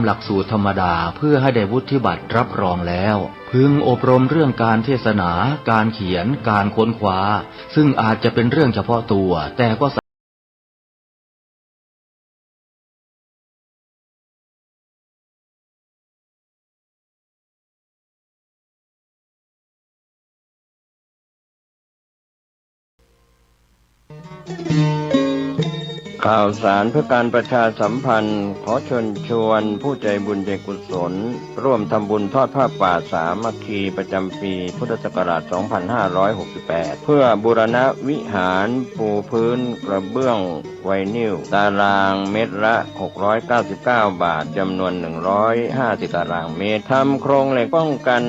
หลักสูตรธรรมดาเพื่อให้ได้วุฒิบัตรรับรองแล้วพึงอบรมเรื่องการเทศนาการเขียนการค้นคว้าซึ่งอาจจะเป็นเรื่องเฉพาะตัวแต่ก็ข่าวสารเพื่อการประชาสัมพันธ์ขอเชิญชวนผู้ใจบุญใจกุศลร่วมทำบุญทอดผ้าป่าสามัคคีประจำปีพุทธศักราช 2568 เพื่อบูรณะวิหารปูพื้นกระเบื้องไวนิลตารางเมตรละ 699 บาทจำนวน 150 ตารางเมตรทำโครงเหล็กป้องกัน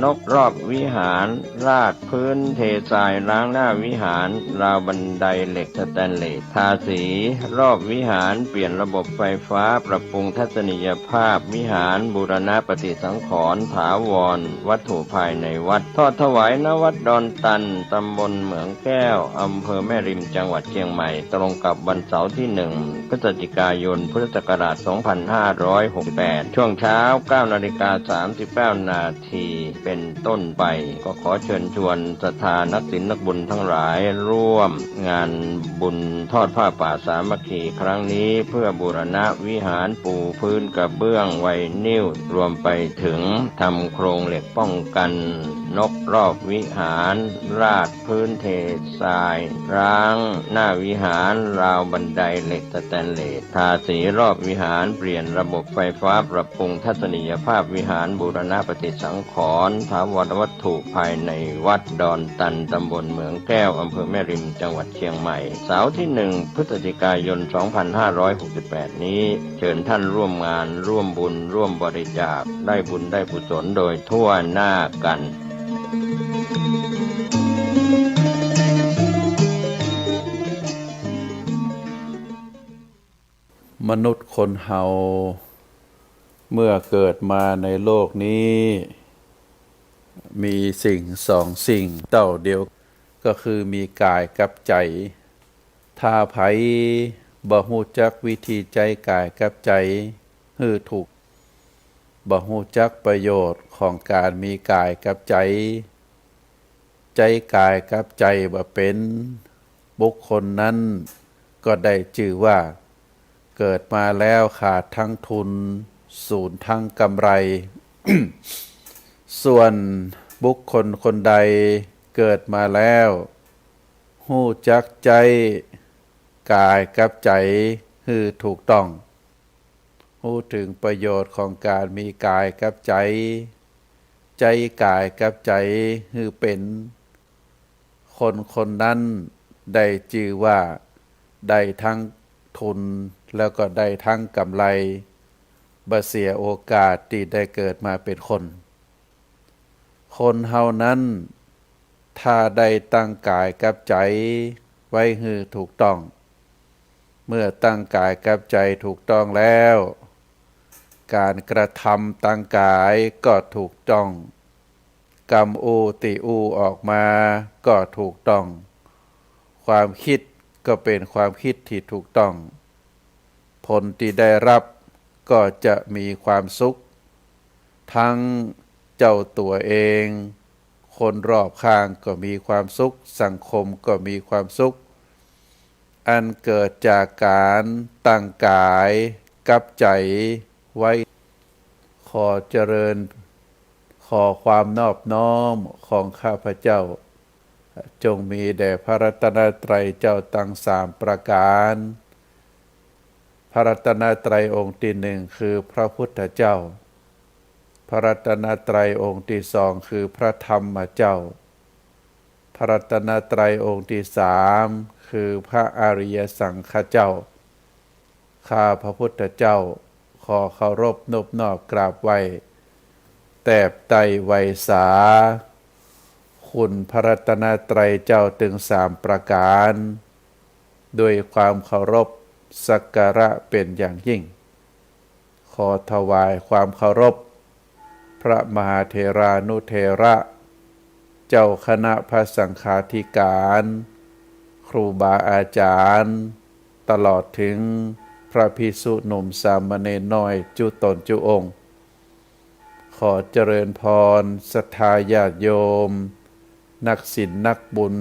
นกรอบวิหารราดพื้นเททรายล้างหน้าวิหารราวบันไดเหล็กสแตนเลสทาสีรอบวิหารเปลี่ยนระบบไฟฟ้าปรับปรุงทัศนียภาพวิหารบูรณะปฏิสังขรณ์ถาวรวัตถุภายในวัดทอดถวายณวัดดอนตันตำบลเหมืองแก้วอำเภอแม่ริมจังหวัดเชียงใหม่ตรงกับวันเสาร์ที่ 1 พฤศจิกายนพุทธศักราช 2568 ช่วงเช้า 9:39 นาทีเป็นต้นไปก็ขอเชิญชวนศรัทธานักศีลนักบุญทั้งหลายร่วมงานบุญทอดผ้าป่าสามัคคีครั้งนี้เพื่อบูรณะวิหารปูพื้นกระเบื้องไวนิลรวมไปถึงทำโครงเหล็กป้องกันนกรอบวิหารราดพื้นเททรายร้างหน้าวิหารราวบันไดเหล็กสแตนเลสทาสีรอบวิหารเปลี่ยนระบบไฟฟ้าปรับปรุงทัศนียภาพวิหารบูรณะปฏิสังขรณ์ถาวรวัตถุภายในวัดดอนตันตำบลเหมืองแก้วอำเภอแม่ริมจังหวัดเชียงใหม่เสาร์ที่ 1 พฤศจิกายน 2568 นี้เชิญท่านร่วมงานร่วมบุญร่วมบริจาคได้บุญได้กุศลโดยทั่วหน้ากันมนุษย์คนเฮาเมื่อเกิดมาในโลกนี้มีสิ่งสองสิ่งเต่าเดียวก็คือมีกายกับใจถ้าไผบ่ฮู้จักวิธีใจกายกับใจฮือถูกบ่ฮู้จักประโยชน์ของการมีกายกับใจใจกายกับใจบ่เป็นบุคคลนั้นก็ได้ชื่อว่าเกิดมาแล้วขาดทั้งทุนสูญทั้งกำไร ส่วนบุคคลคนใดเกิดมาแล้วฮู้จักใจกายกับใจคือถูกต้องฮู้ถึงประโยชน์ของการมีกายกับใจใจกายกับใจคือเป็นคนคนนั้นได้ชื่อว่าได้ทั้งทุนแล้วก็ได้ทั้งกำไรบ่เสียโอกาสที่ได้เกิดมาเป็นคนคนเฮานั้นถ้าได้ตั้งกายกับใจไว้ให้ถูกต้องเมื่อตั้งกายกับใจถูกต้องแล้วการกระทำตั้งกายก็ถูกต้องกรรมอูติอูออกมาก็ถูกต้องความคิดก็เป็นความคิดที่ถูกต้องผลที่ได้รับก็จะมีความสุขทั้งเจ้าตัวเองคนรอบข้างก็มีความสุขสังคมก็มีความสุขอันเกิดจากการตั้งกายกับใจไว้ขอเจริญขอความนอบน้อมของข้าพเจ้าจงมีแด่พระรัตนตรัยเจ้าทั้ง3ประการพระรัตนตรัยองค์ที่1คือพระพุทธเจ้าพระรัตนตรัยองค์ที่2คือพระธรรมเจ้าพระรัตนตรัยองค์ที่3คือพระอริยสังฆเจ้าข้าพระพุทธเจ้าขอเคารพนบนอบกราบไหว้แตบไต่ไวสาคุณพระรัตนตรัยเจ้าถึง3ประการด้วยความเคารพสักการะเป็นอย่างยิ่งขอถวายความเคารพพระมหาเถรานุเถระเจ้าคณะพระสังฆาธิการครูบาอาจารย์ตลอดถึงพ ระภิกษุหนุ่มสามเณรน้อยจุตนจุองค์ ขอเจริญพรศรัทธาญาติโยม นักศีลนักบุญ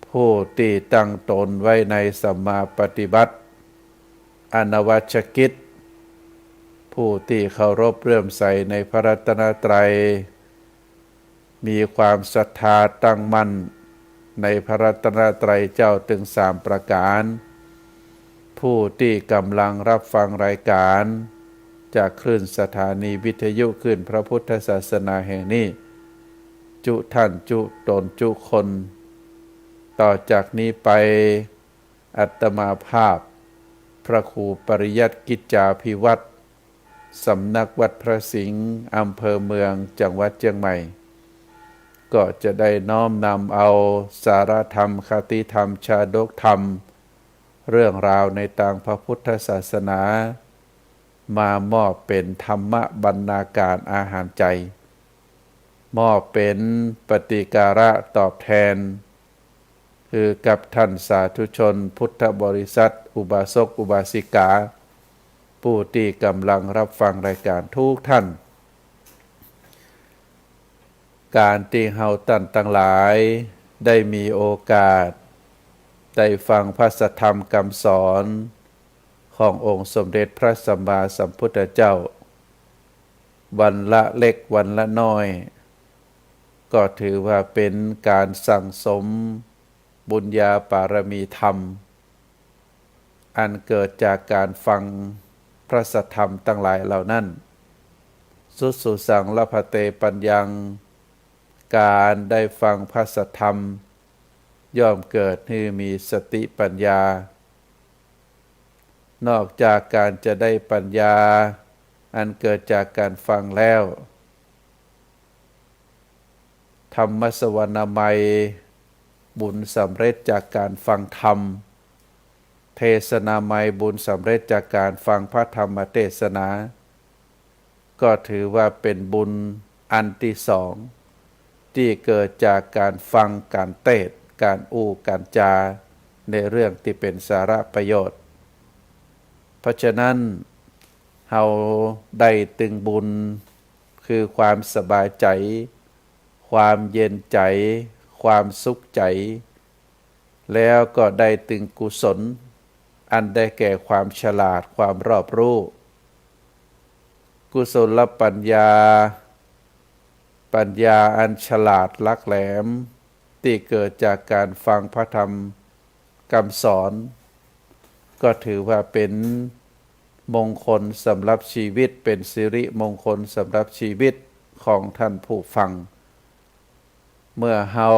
ผู้ที่ตั้งตนไว้ในสัมมาปฏิบัติอนวัชกิจ ผู้ที่เคารพเลื่อมใสในพระรัตนตรัย มีความศรัทธาตั้งมั่นในพระรัตนตรัยเจ้าถึง3 ประการ ผู้ที่กำลังรับฟังรายการจากคลื่นสถานีวิทยุคลื่นพระพุทธศาสนาแห่งนี้ จุท่านจุตนจุคน ต่อจากนี้ไปอาตมาภาพ พระครูปริยัติกิจจาภิวัตรสำนักวัดพระสิงห์อำเภอเมืองจังหวัดเชียงใหม่ ก็จะได้น้อมนำเอาสารธรรมคติธรรมชาดกธรรม เรื่องราวในทางพระพุทธศาสนามามอบเป็นธรรมบรรณาการอาหารใจ มอบเป็นปฏิการะตอบแทน คือกับท่านสาธุชนพุทธบริษัทอุบาสกอุบาสิกา ผู้ที่กำลังรับฟังรายการทุกท่าน การที่เฮาท่านทั้งหลายได้มีโอกาสได้ฟังพระธรรมคำสอนขององค์สมเด็จพระสัมมาสัมพุทธเจ้า วันละเล็กวันละน้อย ก็ถือว่าเป็นการสั่งสมบุญญาปารมีธรรม อันเกิดจากการฟังพระสัทธรรมทั้งหลายเหล่านั้นสุสุสังละพะเตปัญญัง การได้ฟังพระสัทธรรมย่อมเกิดให้มีสติปัญญา นอกจากการจะได้ปัญญาอันเกิดจากการฟังแล้วธรรมสวนามัยบุญสำเร็จจากการฟังธรรมเทศนามัยบุญสำเร็จจากการฟังพระธรรมเทศนา ก็ถือว่าเป็นบุญอันที่สองที่เกิดจากการฟังการเทศน์การการจาในเรื่องที่เป็นสาระประโยชน์เพราะฉะนั้นเฮาได้ตึงบุญคือความสบายใจความเย็นใจความสุขใจแล้วก็ได้ตึงกุศลอันได้แก่ความฉลาดความรอบรู้กุศลปัญญาอันฉลาดลักแหลมที่เกิดจากการฟังพระธรรมคำสอนก็ถือว่าเป็นมงคลสำหรับชีวิตเป็นสิริมงคลสำหรับชีวิตของท่านผู้ฟังเมื่อเฮา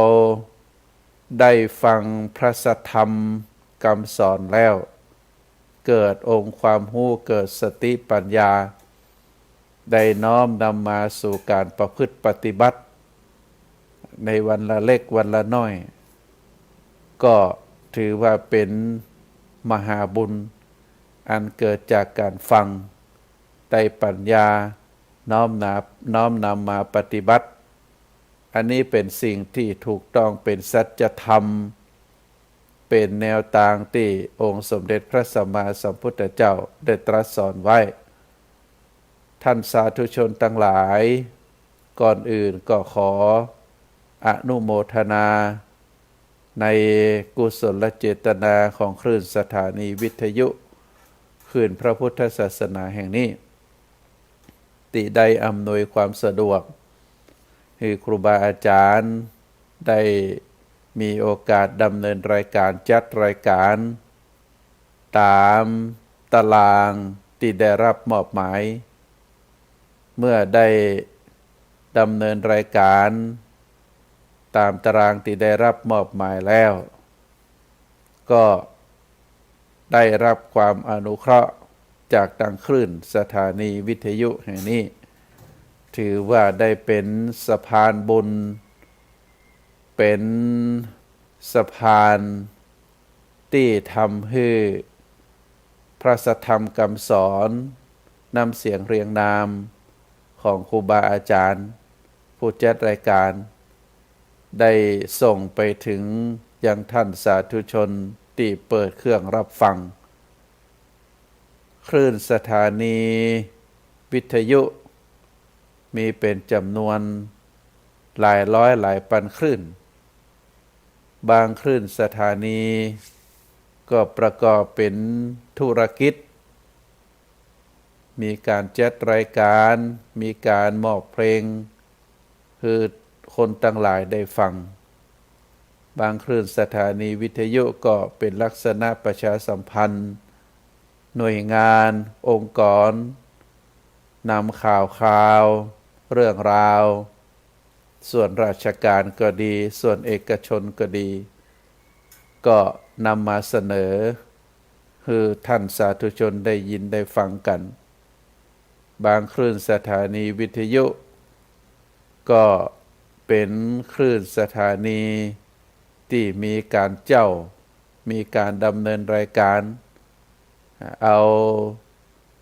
ได้ฟังพระสัทธรรมคำสอนแล้วเกิดองค์ความรู้เกิดสติปัญญาได้น้อมนำมาสู่การประพฤติปฏิบัติในวันละเล็กวันละน้อยก็ถือว่าเป็นมหาบุญอันเกิดจากการฟังได้ปัญญาน้อมนำมาปฏิบัติอันนี้เป็นสิ่งที่ถูกต้องเป็นสัจธรรมเป็นแนวทางที่องค์สมเด็จพระสัมมาสัมพุทธเจ้าได้ตรัสสอนไว้ท่านสาธุชนทั้งหลายก่อนอื่นก็ขออนุโมทนาในกุศลเจตนาของคลื่นสถานีวิทยุคลื่นพระพุทธศาสนาแห่งนี้ที่ได้อำนวยความสะดวกให้ครูบาอาจารย์ได้มีโอกาสดำเนินรายการจัดรายการตามตารางที่ได้รับมอบหมายเมื่อได้ดำเนินรายการตามตารางที่ได้รับมอบหมายแล้วก็ได้รับความอนุเคราะห์จากทางคลื่นสถานีวิทยุแห่งนี้ถือว่าได้เป็นสะพานบุญเป็นสะพานที่ทำให้พระสัทธรรมคำสอนนำเสียงเรียงนามของครูบาอาจารย์ผู้จัดรายการได้ส่งไปถึงยังท่านสาธุชนที่เปิดเครื่องรับฟัง คลื่นสถานีวิทยุมีเป็นจำนวนหลายร้อยหลายพันคลื่นบางคลื่นสถานีก็ประกอบเป็นธุรกิจมีการจัดรายการมีการมอบเพลงคือคนต่างหลายได้ฟังบางคลื่นสถานีวิทยุก็เป็นลักษณะประชาสัมพันธ์หน่วยงานองค์กรนำข่าวเรื่องราวส่วนราชการก็ดีส่วนเอกชนก็ดีก็นำมาเสนอคือท่านสาธุชนได้ยินได้ฟังกันบางคลื่นสถานีวิทยุก็เป็นคลื่นสถานีที่มีการมีการดำเนินรายการเอา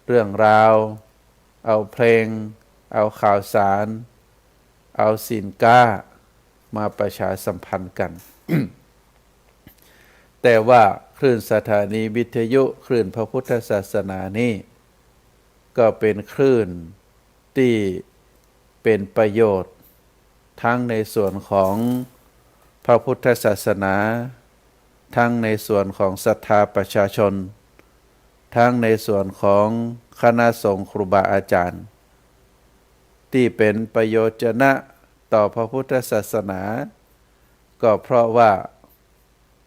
เรื่องราวเอาเพลงเอาข่าวสารเอาสินค้ามาประชาสัมพันธ์กัน แต่ว่าคลื่นสถานีวิทยุคลื่นพระพุทธศาสนานี่ก็เป็นคลื่นที่เป็นประโยชน์ทั้งในส่วนของพระพุทธศาสนาทั้งในส่วนของศรัทธาประชาชนทั้งในส่วนของคณะสงฆ์ครูบาอาจารย์ที่เป็นประโยชน์นะต่อพระพุทธศาสนาก็เพราะว่า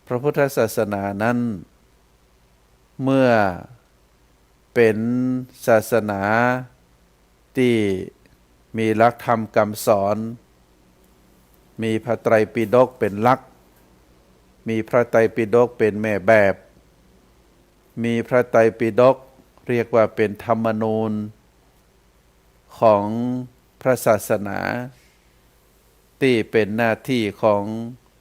พระพุทธศาสนานั้นเมื่อเป็นศาสนาที่มีหลักธรรมคำสอนมีพระไตรปิฎกเป็นหลักมีพระไตรปิฎกเป็นแม่แบบมีพระไตรปิฎกเรียกว่าเป็นธรรมนูญของพระศาสนาที่เป็นหน้าที่ของ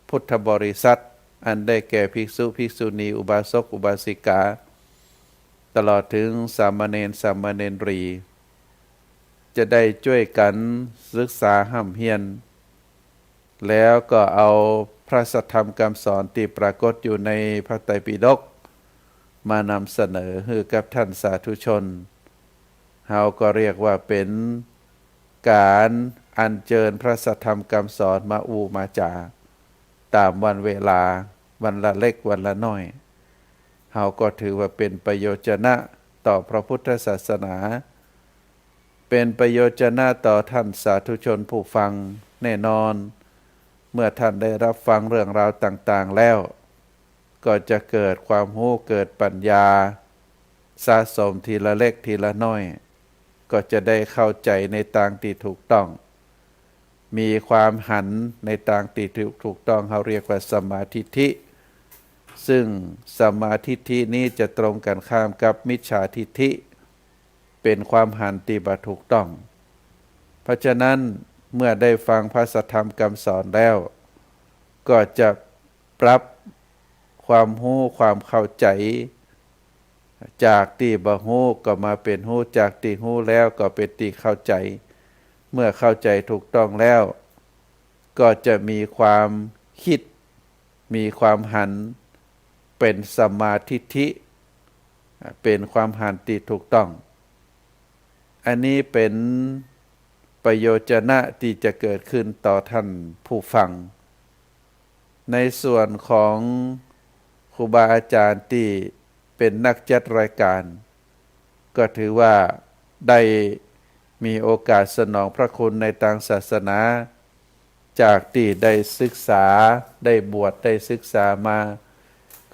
พุทธบริษัทอันได้แก่ภิกษุภิกษุณีอุบาสกอุบาสิกาตลอดถึงสามเณรสามเณรีจะได้ช่วยกันศึกษาห้ำเฮียนแล้วก็เอาพระสัทธรรมคำสอนที่ปรากฏอยู่ในพระไตรปิฎกมานำเสนอให้กับท่านสาธุชนเราก็เรียกว่าเป็นการอัญเชิญพระสัทธรรมคำสอนมามาจาตามวันเวลาวันละเล็กวันละน้อยเราก็ถือว่าเป็นประโยชนะต่อพระพุทธศาสนาเป็นประโยชนะต่อท่านสาธุชนผู้ฟังแน่นอนเมื่อท่านได้รับฟังเรื่องราวต่างๆแล้วก็จะเกิดความรู้เกิดปัญญาสะสมทีละเล็กทีละน้อยก็จะได้เข้าใจในทางที่ถูกต้องมีความหันในทางที่ถูกต้องเขาเรียกว่าสัมมาทิฏฐิซึ่งสัมมาทิฏฐินี้จะตรงกันข้ามกับมิจฉาทิฏฐิเป็นความหันที่บ่ถูกต้องเพราะฉะนั้นเมื่อได้ฟังพระสัทธรรมคำสอนแล้วก็จะปรับความรู้ความเข้าใจจากที่บ่รู้ก็มาเป็นรู้จากที่รู้แล้วก็เป็นที่เข้าใจเมื่อเข้าใจถูกต้องแล้วก็จะมีความคิดมีความหันเป็นสัมมาทิฏฐิเป็นความหันที่ถูกต้องอันนี้เป็นประโยชนะที่จะเกิดขึ้นต่อท่านผู้ฟังในส่วนของครูบาอาจารย์ที่เป็นนักจัดรายการก็ถือว่าได้มีโอกาสสนองพระคุณในทางศาสนาจากที่ได้ศึกษาได้บวชได้ศึกษามา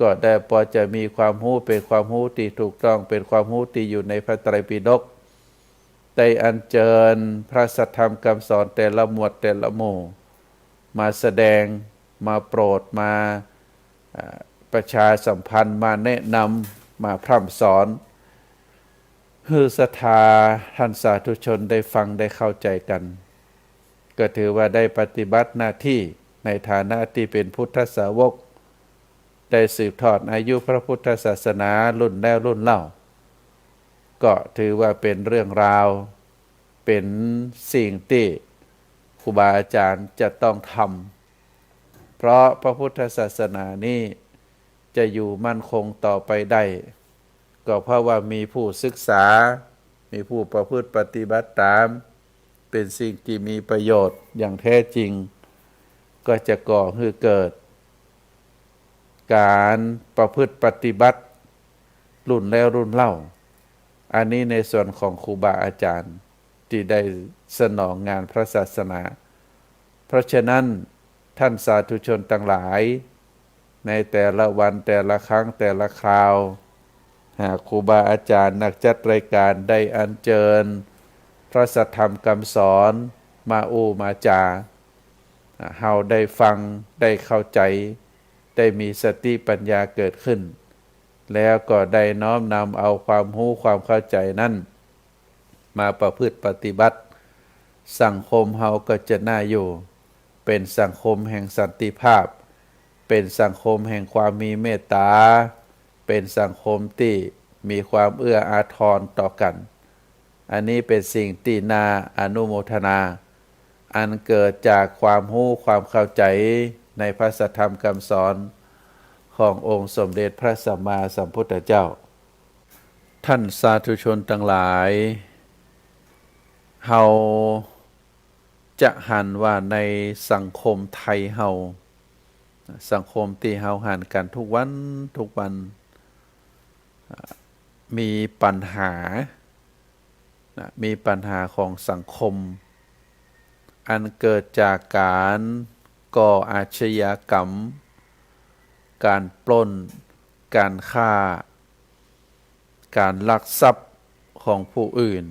ก็ได้พอจะมีความรู้เป็นความรู้ที่ถูกต้องเป็นความรู้ที่อยู่ในพระไตรปิฎกได้อัญเชิญพระสัทธรรมคำสอนแต่ละหมวดแต่ละหมู่มาแสดงมาโปรดมาประชาสัมพันธ์มาแนะนำมาพร่ำสอนให้ศรัทธาท่านสาธุชนได้ฟังได้เข้าใจกันก็ถือว่าได้ปฏิบัติหน้าที่ในฐานะที่เป็นพุทธสาวกได้สืบทอดอายุพระพุทธศาสนารุ่นแล้วรุ่นเล่าก็ถือว่าเป็นเรื่องราวเป็นสิ่งที่ครูบาอาจารย์จะต้องทำเพราะพระพุทธศาสนานี้จะอยู่มั่นคงต่อไปได้ ก็เพราะว่ามีผู้ศึกษา มีผู้ประพฤติปฏิบัติตาม เป็นสิ่งที่มีประโยชน์อย่างแท้จริง ก็จะก่อให้เกิด การประพฤติปฏิบัติรุ่นแล้วรุ่นเล่า อันนี้ในส่วนของครูบาอาจารย์ที่ได้สนองงานพระศาสนา เพราะฉะนั้นท่านสาธุชนทั้งหลาย ในแต่ละวันแต่ละครั้งแต่ละคราว หากครูบาอาจารย์นักจัดรายการได้อัญเชิญพระสัทธรรมคำสอนมามาจาเฮาได้ฟังได้เข้าใจ ได้มีสติปัญญาเกิดขึ้น แล้วก็ได้น้อมนำเอาความรู้ความเข้าใจนั้นมาประพฤติปฏิบัติ สังคมเฮาก็จะน่าอยู่ เป็นสังคมแห่งสันติภาพ เป็นสังคมแห่งความมีเมตตา เป็นสังคมที่มีความเอื้ออาทรต่อกัน อันนี้เป็นสิ่งที่น่าอนุโมทนา อันเกิดจากความรู้ความเข้าใจในพระสัทธรรมคำสอนขององค์สมเด็จพระสัมมาสัมพุทธเจ้า ท่านสาธุชนทั้งหลายเฮาจะหันว่าในสังคมไทยเฮาสังคมที่เฮาหันกันทุกวันทุกวันมีปัญหาของสังคม อันเกิดจากการก่ออาชญากรรม การปล้น การฆ่า การลักทรัพย์ของผู้อื่น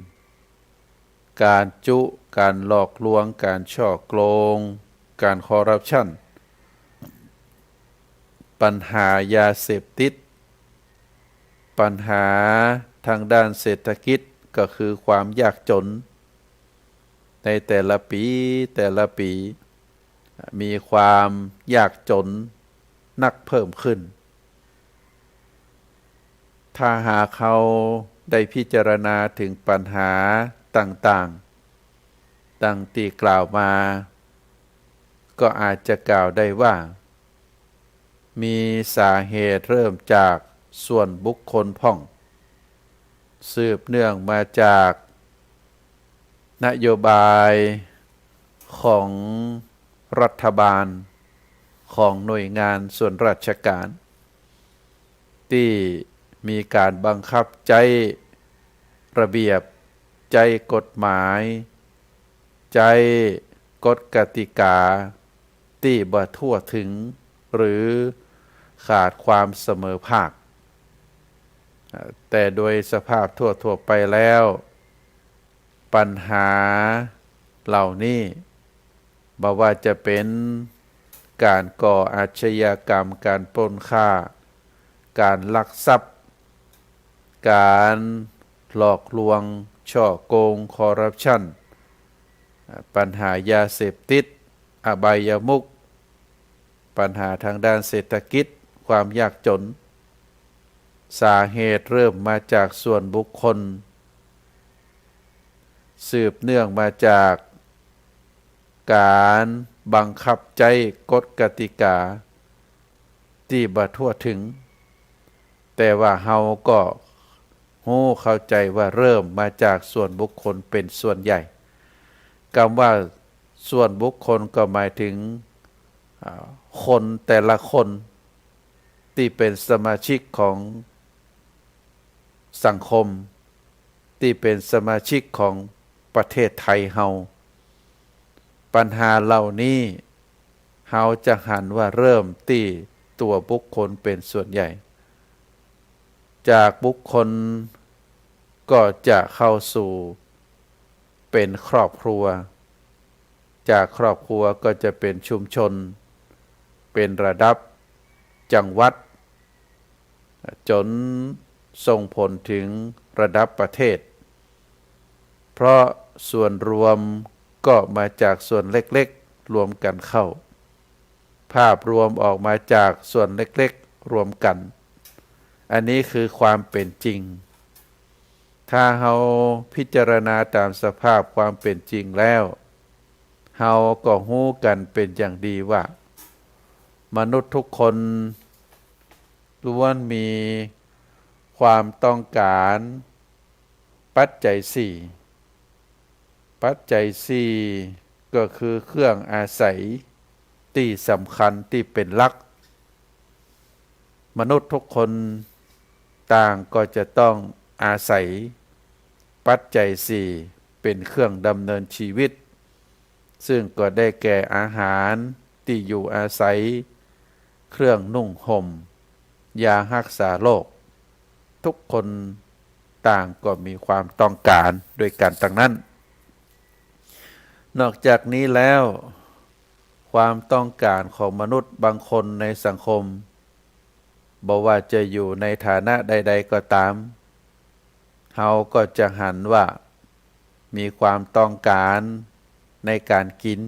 การจุการหลอกลวง การช่อโกง การคอร์รัปชัน ปัญหายาเสพติด ปัญหาทางด้านเศรษฐกิจก็คือความยากจน ในแต่ละปีมีความยากจนนักเพิ่มขึ้น ถ้าหากเขาได้พิจารณาถึงปัญหาต่างๆดังที่กล่าวมา ก็อาจจะกล่าวได้ว่า มีสาเหตุเริ่มจากส่วนบุคคลพ่อง สืบเนื่องมาจากนโยบายของรัฐบาลของหน่วยงานส่วนราชการที่มีการบังคับใจระเบียบใจกฎหมายใจกฎกติกาที่บ่ทั่วถึงหรือขาดความเสมอภาคแต่โดยสภาพทั่วไปแล้วปัญหาเหล่านี้บ่ว่าจะเป็นการก่ออาชญากรรมการปล้นฆ่าการลักทรัพย์การหลอกลวงช่อโกงคอร์รัปชันปัญหายาเสพติดอบายมุขปัญหาทางด้านเศรษฐกิจความยากจนสาเหตุเริ่มมาจากส่วนบุคคลสืบเนื่องมาจากการบังคับใจกฎกติกาที่บ่ทั่วถึงแต่ว่าเฮาก็รู้เข้าใจว่าเริ่มมาจากส่วนบุคคลเป็นส่วนใหญ่คำว่าส่วนบุคคลก็หมายถึงคนแต่ละคนที่เป็นสมาชิกของสังคมที่เป็นสมาชิกของประเทศไทยเฮาปัญหาเหล่านี้เฮาจะหันว่าเริ่มที่ตัวบุคคลเป็นส่วนใหญ่จากบุคคลก็จะเข้าสู่เป็นครอบครัวจากครอบครัวก็จะเป็นชุมชนเป็นระดับจังหวัดจนส่งผลถึงระดับประเทศเพราะส่วนรวมก็มาจากส่วนเล็กๆรวมกันเข้าภาพรวมออกมาจากส่วนเล็กๆรวมกันอันนี้คือความเป็นจริงถ้าเราพิจารณาตามสภาพความเป็นจริงแล้วเราก็รู้กันเป็นอย่างดีว่ามนุษย์ทุกคนล้วนมีค ความต้องการปัจจัยสี่ปัจจัยสี่ก็คือเครื่องอาศัยที่สำคัญที่เป็นหลักมนุษย์ทุกคนต่างก็จะต้องอาศัยปัจจัยสี่เป็นเครื่องดำเนินชีวิตซึ่งก็ได้แก่อาหารที่อยู่อาศัยเครื่องนุ่งห่มยารักษาโรคทุกคนต่างก็มีความต้องการด้วยกันทั้งนั้นนอกจากนี้แล้วความต้องการของมนุษย์บางคนในสังคมบอกว่าจะอยู่ในฐานะใดๆก็ตามเขาก็จะหันว่ามีความต้องการในการกิน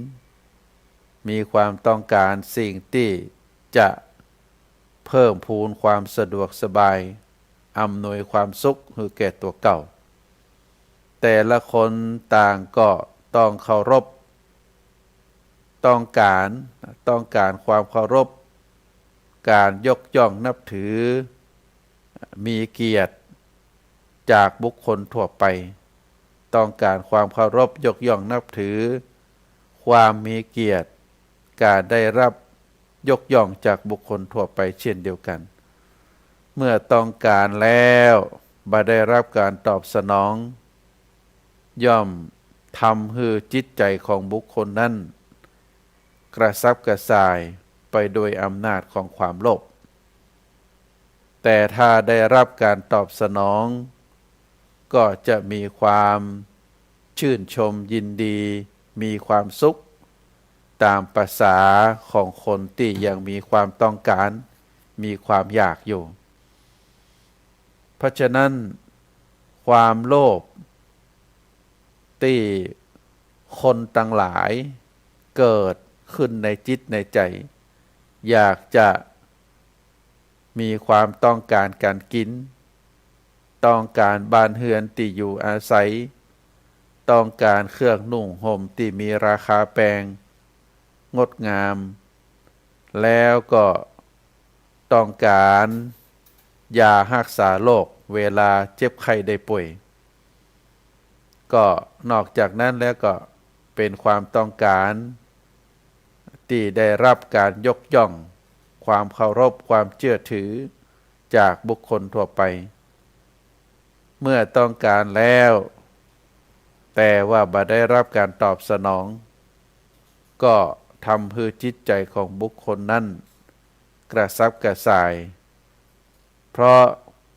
มีความต้องการสิ่งที่จะเพิ่มพูนความสะดวกสบายอำนวยความสุขให้แก่ตัวเก่าแต่ละคนต่างก็ต้องเคารพต้องการความเคารพการยกย่องนับถือมีเกียรติจากบุคคลทั่วไปต้องการความเคารพยกย่องนับถือความมีเกียรติการได้รับยกย่องจากบุคคลทั่วไปเช่นเดียวกันเมื่อต้องการแล้วบ่ได้รับการตอบสนองย่อมทำให้จิตใจของบุคคลนั้นกระซับกระส่ายไปโดยอำนาจของความโลภแต่ถ้าได้รับการตอบสนองก็จะมีความชื่นชมยินดีมีความสุขตามภาษาของคนที่ยังมีความต้องการมีความอยากอยู่เพราะฉะนั้นความโลภที่คนทั้งหลายเกิดขึ้นในจิตในใจอยากจะมีความต้องการการกินต้องการบ้านเรือนที่อยู่อาศัยต้องการเครื่องนุ่งห่มที่มีราคาแพงงดงามแล้วก็ต้องการยารักษาโรคเวลาเจ็บไข้ได้ป่วยก็นอกจากนั้นแล้วก็เป็นความต้องการที่ได้รับการยกย่องความเคารพความเชื่อถือจากบุคคลทั่วไปเมื่อต้องการแล้วแต่ว่าบ่ได้รับการตอบสนองก็ทำให้จิตใจของบุคคลนั้นกระซับกระส่ายเพราะ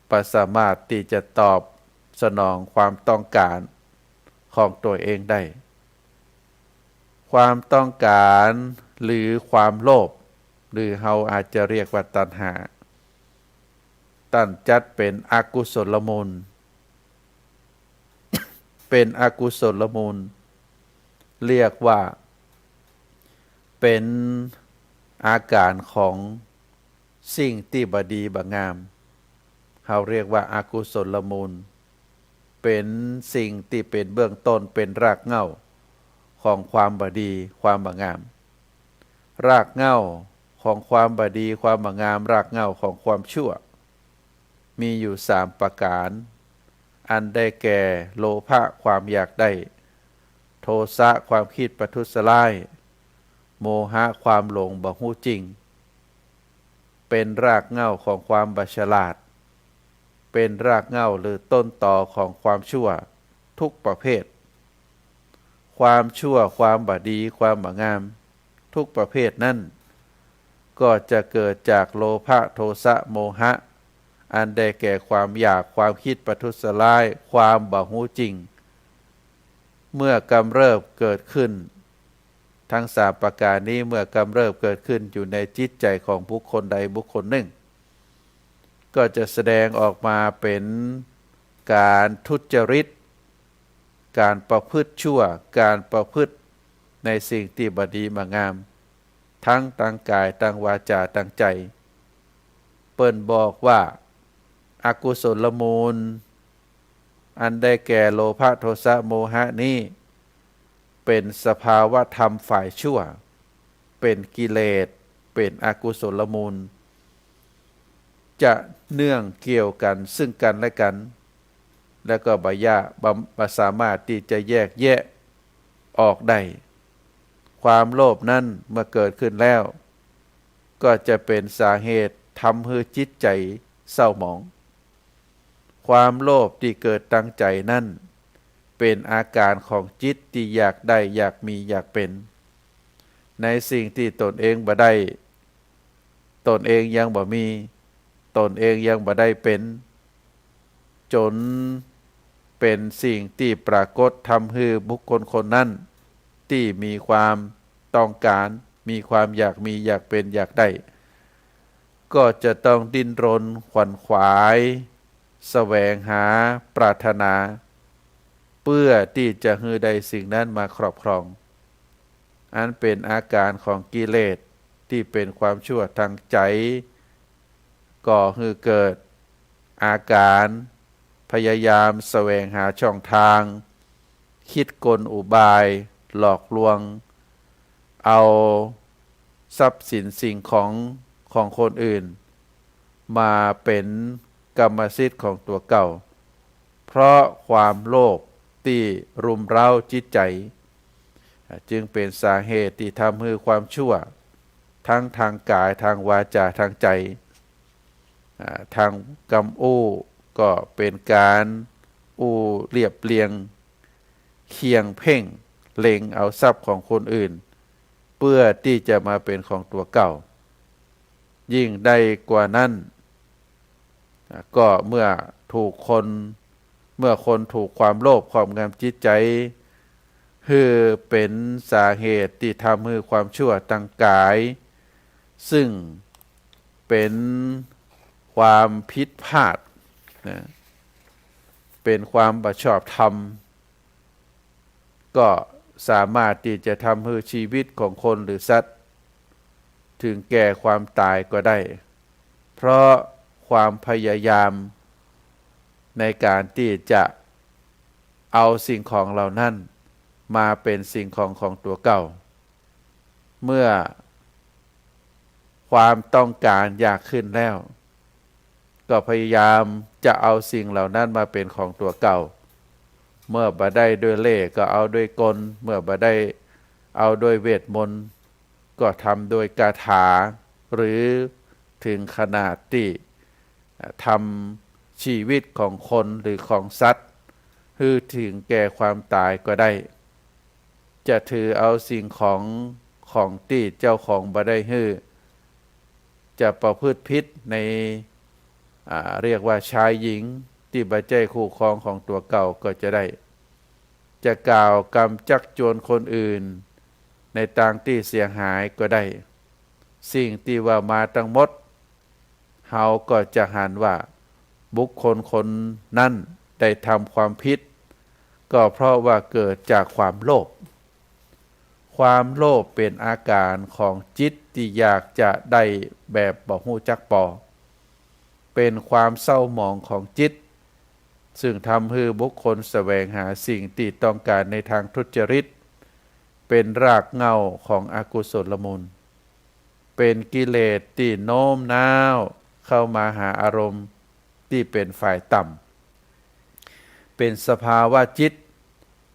บ่สามารถที่จะตอบสนองความต้องการของตัวเองได้ความต้องการหรือความโลภหรือเราอาจจะเรียกว่าตัณหาตั้นจัดเป็นอกุศลมูล เป็นอกุศลมูลเรียกว่าเป็นอาการของสิ่งที่บดีบงามเราเรียกว่าอากุศลมูลเป็นสิ่งที่เป็นเบื้องต้นเป็นรากเหง้าของความบดีความบงามรากเหง้าของความบดีความบงามรากเหง้าของความชั่วมีอยู่3ประการอันได้แก่โลภะความอยากได้โทสะความคิดประทุษร้ายโมหะความหลงบ่ฮู้จริงเป็นรากเหง้าของความบ่ฉลาดเป็นรากเหง้าหรือต้นตอของความชั่วทุกประเภทความชั่วความบ่ดีความบ่งามทุกประเภทนั้นก็จะเกิดจากโลภะโทสะโมหะอันได้แก่ความอยากความคิดประทุษร้ายความบ่ฮู้จริงเมื่อกำเริบเกิดขึ้นทั้ง3ประการนี้เมื่อกำเริบเกิดขึ้นอยู่ในจิตใจของบุคคลใดบุคคลหนึ่งก็จะแสดงออกมาเป็นการทุจริตการประพฤติชั่วการประพฤติในสิ่งที่บ่ดีบ่งามทั้งทางกายทางวาจาทางใจเปิ้นบอกว่าอกุศลมูลอันได้แก่โลภะโทสะโมหะนี้เป็นสภาวะธรรมฝ่ายชั่วเป็นกิเลสเป็นอกุศลมูล จะเนื่องเกี่ยวกันซึ่งกันและกัน แล้วก็บ่สามารถที่จะแยกแยะออกได้ความโลภนั้นเมื่อเกิดขึ้นแล้ว ก็จะเป็นสาเหตุทำให้จิตใจเศร้าหมอง ความโลภที่เกิดตั้งใจนั่นเป็นอาการของจิตที่อยากได้อยากมีอยากเป็นในสิ่งที่ตนเองบ่ได้ตนเองยังบ่มีตนเองยังบ่ได้เป็นจนเป็นสิ่งที่ปรากฏทำให้บุคคลคนนั้นที่มีความต้องการมีความอยากมีอยากเป็นอยากได้ก็จะต้องดิ้นรนขวนขวายแสวงหาปรารถนาเพื่อที่จะให้ได้สิ่งนั้นมาครอบครองอันเป็นอาการของกิเลสที่เป็นความชั่วทางใจก่อให้เกิดอาการพยายามแสวงหาช่องทางคิดกลอุบายหลอกลวงเอาทรัพย์สินสิ่งของคนอื่นมาเป็นกรรมสิทธิ์ของตัวเก่าเพราะความโลภที่รุมเร้าจิตใจจึงเป็นสาเหตุที่ทำให้ความชั่วทั้งทางกายทางวาจาทางใจทางกรรมอู้ก็เป็นการอู้เรียบเรียงเคียงเพ่งเล็งเอาทรัพย์ของคนอื่นเพื่อที่จะมาเป็นของตัวเก่ายิ่งได้กว่านั้นก็เมื่อคนถูกความโลภครอบงำจิตใจคือเป็นสาเหตุที่ทำให้ความชั่วทางกายซึ่งเป็นความผิดพลาดนะเป็นความบ่ชอบธรรมก็สามารถที่จะทำให้ชีวิตของคนหรือสัตว์ถึงแก่ความตายก็ได้เพราะความพยายามในการที่จะเอาสิ่งของเหล่านั้นมาเป็นสิ่งของตัวเก่าเมื่อความต้องการอยากขึ้นแล้วก็พยายามจะเอาสิ่งเหล่านั้นมาเป็นของตัวเก่าเมื่อบ่ได้ด้วยเล่ห์ก็เอาด้วยกลเมื่อบ่ได้เอาด้วยเวทมนต์ก็ทำโดยคาถาหรือถึงขนาดที่ทำชีวิตของคนหรือของสัตว์ให้ถึงแก่ความตายก็ได้จะถือเอาสิ่งของที่เจ้าของบ่ได้ให้จะประพฤติผิดในเรียกว่าชายหญิงที่บ่ใจคู่ครองของตัวเก่าก็จะได้จะกล่าวกรรมจักจวนคนอื่นในทางที่เสียหายก็ได้สิ่งที่ว่ามาทั้งหมดเฮาก็จะหันว่าบุคคลคนนั้นได้ทำความผิดก็เพราะว่าเกิดจากความโลภความโลภเป็นอาการของจิตที่อยากจะได้แบบบ่ฮู้จักพอเป็นความเศร้าหมองของจิตซึ่งทำให้บุคคลแสวงหาสิ่งที่ต้องการในทางทุจริตเป็นรากเหง้าของอกุศลมูลเป็นกิเลสที่โน้มน้าวเข้ามาหาอารมณ์ที่เป็นฝ่ายต่ำเป็นสภาวะจิต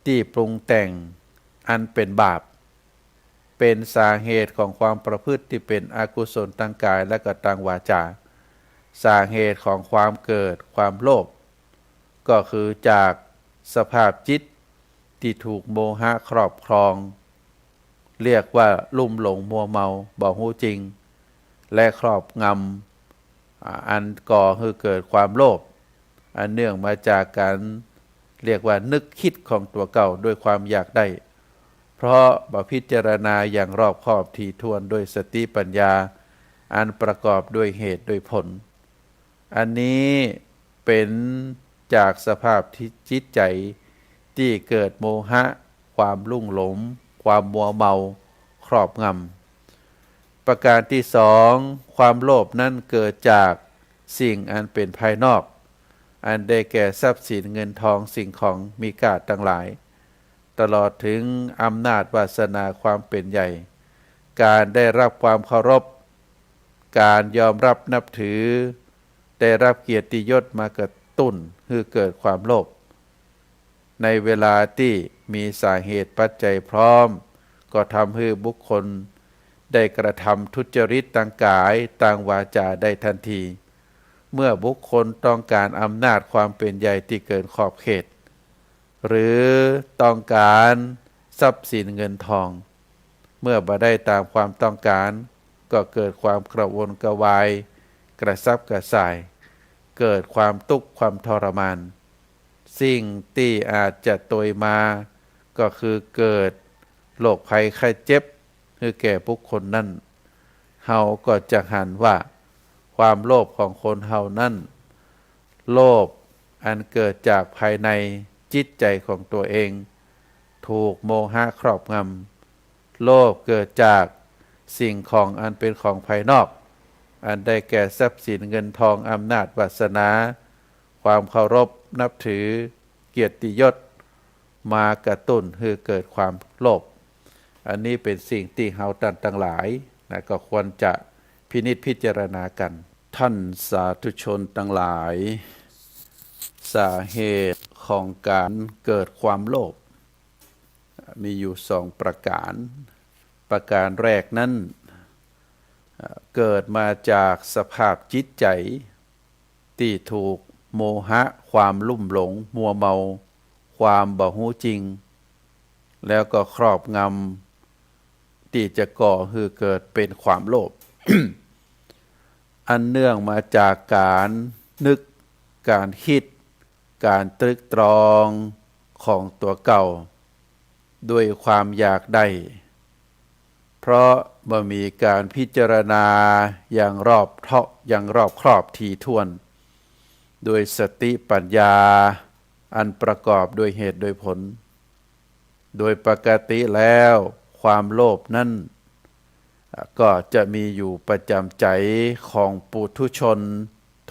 ที่ปรุงแต่งอันเป็นบาปเป็นสาเหตุของความประพฤติที่เป็นอกุศลทางกายและก็ทางวาจาสาเหตุของความเกิดความโลภก็คือจากสภาพจิตที่ถูกโมหะครอบครองเรียกว่าลุ่มหลงมัวเมาบ่ฮู้จริงและครอบงำอันก่อให้เกิดความโลภอันเนื่องมาจากการเรียกว่านึกคิดของตัวเก่าด้วยความอยากได้เพราะบ่พิจารณาอย่างรอบคอบถี่ถ้วนด้วยสติปัญญาอันประกอบด้วยเหตุด้วยผลอันนี้เป็นจากสภาพที่จิตใจที่เกิดโมหะความลุ่มหลงความมัวเมาครอบงำประการที่สองความโลภนั้นเกิดจากสิ่งอันเป็นภายนอกอันได้แก่ทรัพย์สินเงินทองสิ่งของมีค่าทั้งหลายตลอดถึงอำนาจวาสนาความเป็นใหญ่การได้รับความเคารพการยอมรับนับถือ ได้รับเกียรติยศมากระตุ้นให้เกิดความโลภในเวลาที่มีสาเหตุปัจจัยพร้อมก็ทำให้บุคคลได้กระทำทุจริตทางกายทางวาจาได้ทันที เมื่อบุคคลต้องการอำนาจความเป็นใหญ่ที่เกินขอบเขตหรือต้องการทรัพย์สินเงินทอง เมื่อบ่ได้ตามความต้องการก็เกิดความกระวนกระวายกระซับกระส่าย เกิดความทุกข์ความทรมานสิ่งที่อาจจะตวยมาก็คือเกิดโรคภัยไข้เจ็บคือแก่บุคคลนั้นเฮาก็จะหันว่าความโลภของคนเฮานั้นโลภอันเกิดจากภายในจิตใจของตัวเองถูกโมหะครอบงำโลภเกิดจากสิ่งของอันเป็นของภายนอกอันได้แก่ทรัพย์สินเงินทองอำนาจวาสนาความเคารพนับถือเกียรติยศมากระตุ้นให้เกิดความโลภอันนี้เป็นสิ่งที่เฮาท่านทั้งหลายนะก็ควรจะพินิจพิจารณากันท่านสาธุชนทั้งหลายสาเหตุของการเกิดความโลภมีอยู่2ประการแรกนั้นเกิดมาจากสภาพจิตใจที่ถูกโมหะความลุ่มหลงมัวเมาความบ่ฮู้จริงแล้วก็ครอบงำที่จะก่อให้เกิดเป็นความโลภ อันเนื่องมาจากการนึกการคิดการตรึกตรองของตัวเก่าด้วยความอยากได้เพราะบ่มีการพิจารณาอย่างรอบครอบถี่ถ้วนโดยสติปัญญาอันประกอบด้วยเหตุโดยผลโดยปกติแล้วความโลภนั้นก็จะมีอยู่ประจำใจของปุถุชน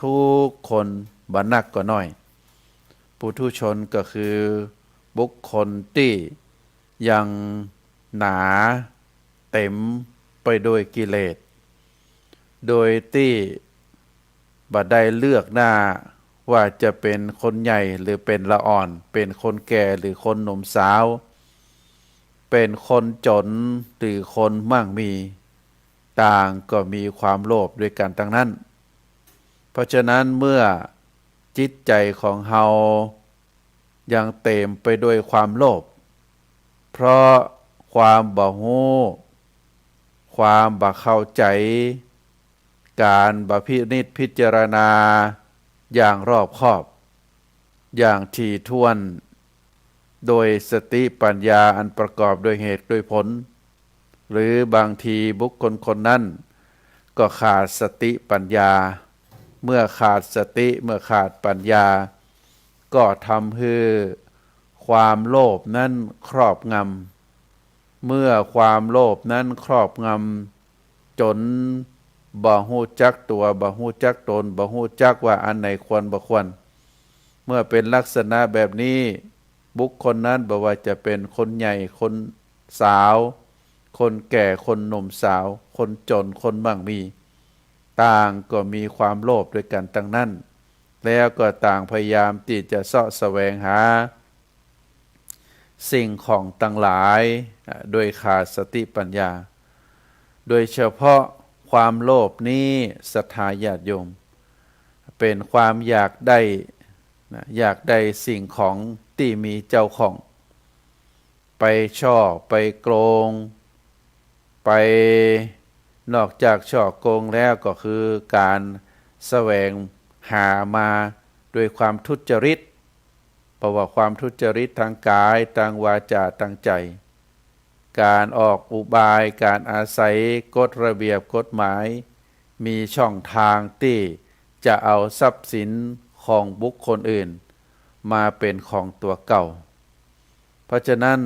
ทุกคนบ่นักก็น้อยปุถุชนก็คือบุคคลที่ยังหนาเต็มไปด้วยกิเลสโดยที่บ่ได้เลือกหน้าว่าจะเป็นคนใหญ่หรือเป็นละอ่อนเป็นคนแก่หรือคนหนุ่มสาวเป็นคนจนหรือคนมั่งมีต่างก็มีความโลภด้วยกันทั้งนั้นเพราะฉะนั้นเมื่อจิตใจของเฮายังเต็มไปด้วยความโลภเพราะความบ่ฮู้ความบ่เข้าใจการบ่พินิจพิจารณาอย่างรอบคอบอย่างถี่ถ้วนโดยสติปัญญาอันประกอบด้วยเหตุด้วยผลหรือบางทีบุคคลคนนั้นก็ขาดสติปัญญาเมื่อขาดสติเมื่อขาดปัญญาก็ทำให้ความโลภนั้นครอบงำเมื่อความโลภนั้นครอบงำจนบ่ฮู้จักตัวบ่ฮู้จักตนบ่ฮู้จักว่าอันไหนควรบ่ควรเมื่อเป็นลักษณะแบบนี้บุคคลนั้นบ่ว่าจะเป็นคนใหญ่คนสาวคนแก่คนหนุ่มสาวคนจนคนมั่งมีต่างก็มีความโลภด้วยกันทั้งนั้นแล้วก็ต่างพยายามที่จะเสาะแสวงหาสิ่งของต่างหลายโดยขาดสติปัญญาโดยเฉพาะความโลภนี้ศรัทธาญาติโยมเป็นความอยากได้สิ่งของที่มีเจ้าของไปช่อไปโกงไปนอกจากช่อโกงแล้วก็คือการแสวงหามาด้วยความทุจริตเพราะว่าความทุจริตทางกายทางวาจาทางใจการออกอุบายการอาศัยกฎระเบียบกฎหมายมีช่องทางที่จะเอาทรัพย์สินของบุคคลอื่นมาเป็นของตัวเก่าเพราะฉะนั้น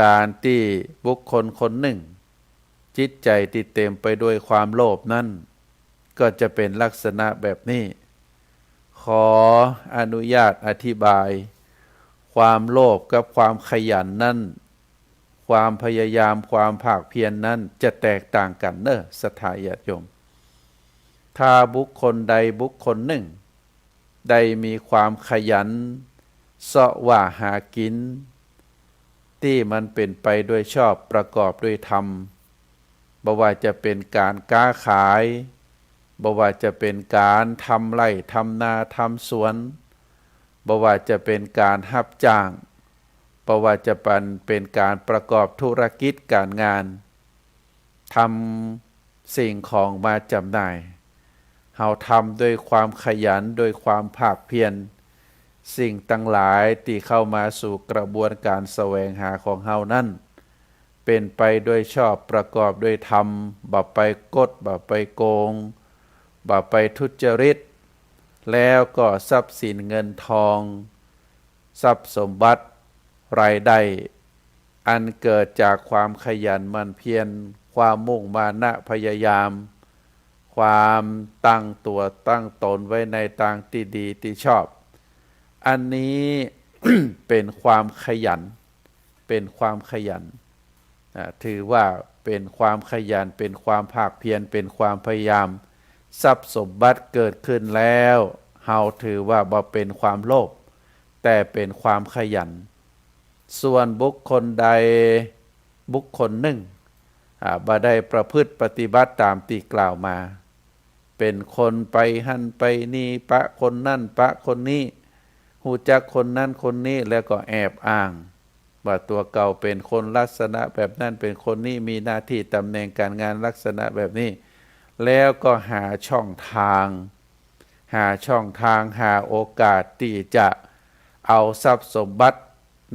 การที่บุคคลคนหนึ่งจิตใจที่เต็มไปด้วยความโลภนั้นก็จะเป็นลักษณะแบบนี้ขออนุญาตอธิบายความโลภกับความขยันนั้นความพยายามความภาคเพียรนนั้นจะแตกต่างกันเนอะศรัทธาญาติโยม ถ้าบุคคลใดบุคคลหนึ่งได้มีความขยันเสาะว่าหากินที่มันเป็นไปด้วยชอบประกอบด้วยธรรมบ่ว่าจะเป็นการค้าขายบ่ว่าจะเป็นการทำไร่ทำนาทำสวนบ่ว่าจะเป็นการรับจ้างบ่ว่าจะเป็นการประกอบธุรกิจการงานทำสิ่งของมาจำหน่ายเฮาทำด้วยความขยันโดยความภาคเพียรสิ่งตั้งหลายที่เข้ามาสู่กระบวนการแสวงหาของเฮานั้นเป็นไปด้วยชอบประกอบด้วยธรรมบ่ไปกดบ่ไปโกงบ่ไปทุจริตแล้วก็ทรัพย์สินเงินทองทรัพย์สมบัติรายได้อันเกิดจากความขยันหมั่นเพียรความมุ่งมานะพยายามความตั้งตัวตั้งตนไว้ในทางที่ดีที่ชอบอันนี้ เป็นความขยันเป็นความขยันถือว่าเป็นความขยันเป็นความภาคเพียรเป็นความพยายามทรัพย์สมบัติเกิดขึ้นแล้วเฮาถือว่าบ่เป็นความโลภแต่เป็นความขยันส่วนบุคคลใดบุคคลหนึ่งบ่ได้ประพฤติปฏิบัติตามที่กล่าวมาเป็นคนไปหั่นไปนี่ปะคนนั่นปะคนนี้ฮู้จักคนนั้นคนนี้แล้วก็แอบอ้างว่าตัวเก่าเป็นคนลักษณะแบบนั้นเป็นคนนี้มีหน้าที่ตำแหน่งการงานลักษณะแบบนี้แล้วก็หาช่องทางหาโอกาสที่จะเอาทรัพย์สมบัติ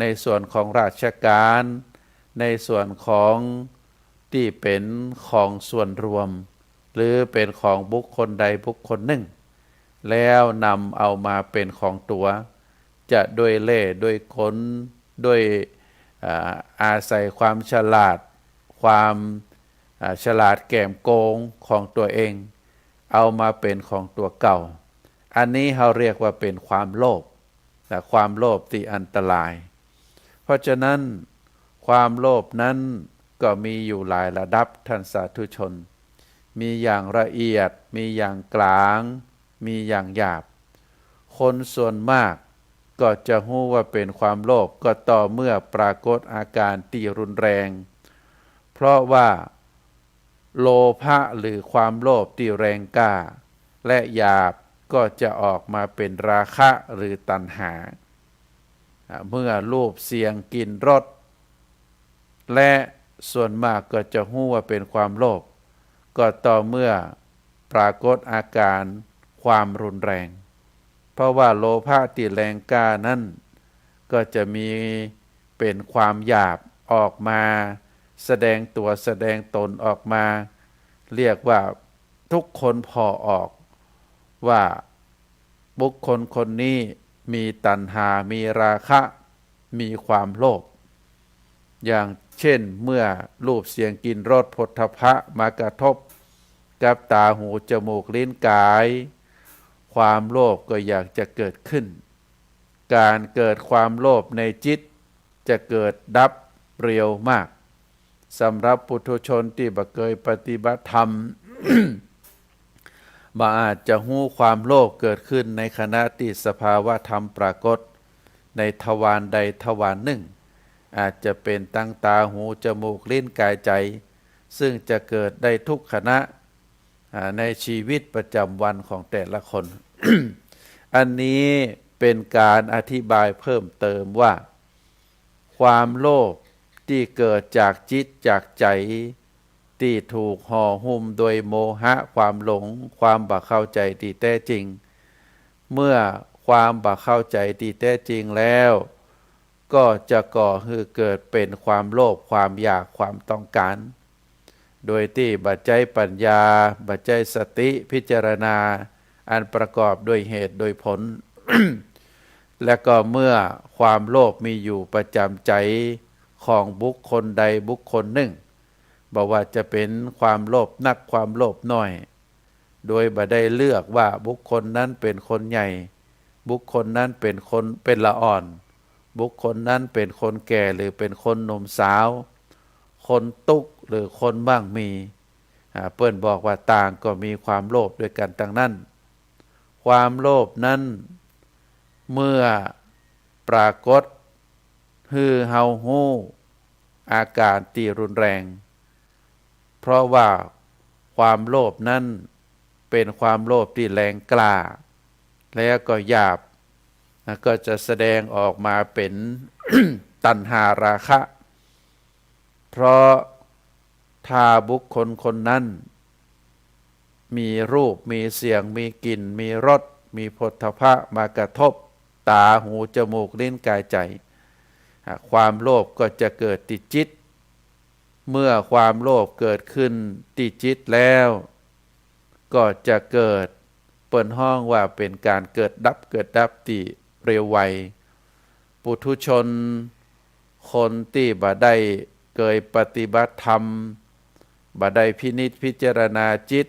ในส่วนของราชการในส่วนของที่เป็นของส่วนรวมหรือเป็นของบุคคลใดบุคคลหนึ่งแล้วนำเอามาเป็นของตัวจะด้วยเล่ห์ด้วยกลด้วยอาศัยความฉลาดความฉลาดแก่มโกงของตัวเองเอามาเป็นของตัวเก่าอันนี้เขาเรียกว่าเป็นความโลภแต่ความโลภที่อันตรายเพราะฉะนั้นความโลภนั้นก็มีอยู่หลายระดับท่านสาธุชนมีอย่างละเอียดมีอย่างกลางมีอย่างหยาบคนส่วนมากก็จะรู้ว่าเป็นความโลภก็ต่อเมื่อปรากฏอาการที่รุนแรงเพราะว่าโลภะหรือความโลภที่แรงกล้าและหยาบก็จะออกมาเป็นราคะหรือตัณหาเมื่อรูปเสียงกลิ่นรสและส่วนมากก็จะรู้ว่าเป็นความโลภก็ต่อเมื่อปรากฏอาการความรุนแรงเพราะว่าโลภะที่แรงกล้านั้นก็จะมีเป็นความหยาบออกมาแสดงตัวแสดงตนออกมาเรียกว่าทุกคนพอออกว่าบุคคลคนนี้มีตัณหามีราคะมีความโลภอย่างเช่นเมื่อรูปเสียงกลิ่นรสโผฏฐัพพะมากระทบกับตาหูจมูกลิ้นกายความโลภก็อยากจะเกิดขึ้นการเกิดความโลภในจิตจะเกิดดับเร็วมากสำหรับปุถุชนที่บ่เคยปฏิบัติธรรม บ่อาจจะรู้ความโลภเกิดขึ้นในขณะที่สภาวะธรรมปรากฏในทวารใดทวารหนึ่งอาจจะเป็นตั้งตาหูจมูกลิ้นกายใจซึ่งจะเกิดได้ทุกขณะในชีวิตประจำวันของแต่ละคน อันนี้เป็นการอธิบายเพิ่มเติมว่าความโลภที่เกิดจากจิตจากใจที่ถูกห่อหุ้มโดยโมหะความหลงความบ่เข้าใจที่แท้จริงเมื่อความบ่เข้าใจที่แท้จริงแล้วก็จะก่อให้เกิดเป็นความโลภความอยากความต้องการโดยที่บัจจัยปัญญาบัจจัยสติพิจารณาอันประกอบด้วยเหตุโดยผล และก็เมื่อความโลภมีอยู่ประจำใจของบุคคลใดบุคคลหนึ่งบอกว่าจะเป็นความโลภนักความโลภน้อยโดยบ่ได้เลือกว่าบุคคลนั้นเป็นคนใหญ่บุคคลนั้นเป็นคนเป็นละอ่อนบุคคลนั้นเป็นคนแก่หรือเป็นคนหนุ่มสาวคนตุกหรือคนมั่งมี เปิ้นบอกว่าต่างก็มีความโลภด้วยกันทั้งนั้นความโลภนั้นเมื่อปรากฏฮือเฮาฮู้อาการที่รุนแรงเพราะว่าความโลภนั้นเป็นความโลภที่แรงกล้าแล้วก็หยาบก็จะแสดงออกมาเป็น ตัณหาราคะ เพราะถ้าบุคคลคนนั้นมีรูปมีเสียงมีกลิ่นมีรสมีโผฏฐัพพะมากระทบตาหูจมูกลิ้นกายใจความโลภก็จะเกิดติดจิตเมื่อความโลภเกิดขึ้นติดจิตแล้วก็จะเกิดเปิ่นห้องว่าเป็นการเกิดดับที่เร็วไวปุถุชนคนที่บ่ได้เคยปฏิบัติธรรมบ่ได้พินิจพิจารณาจิต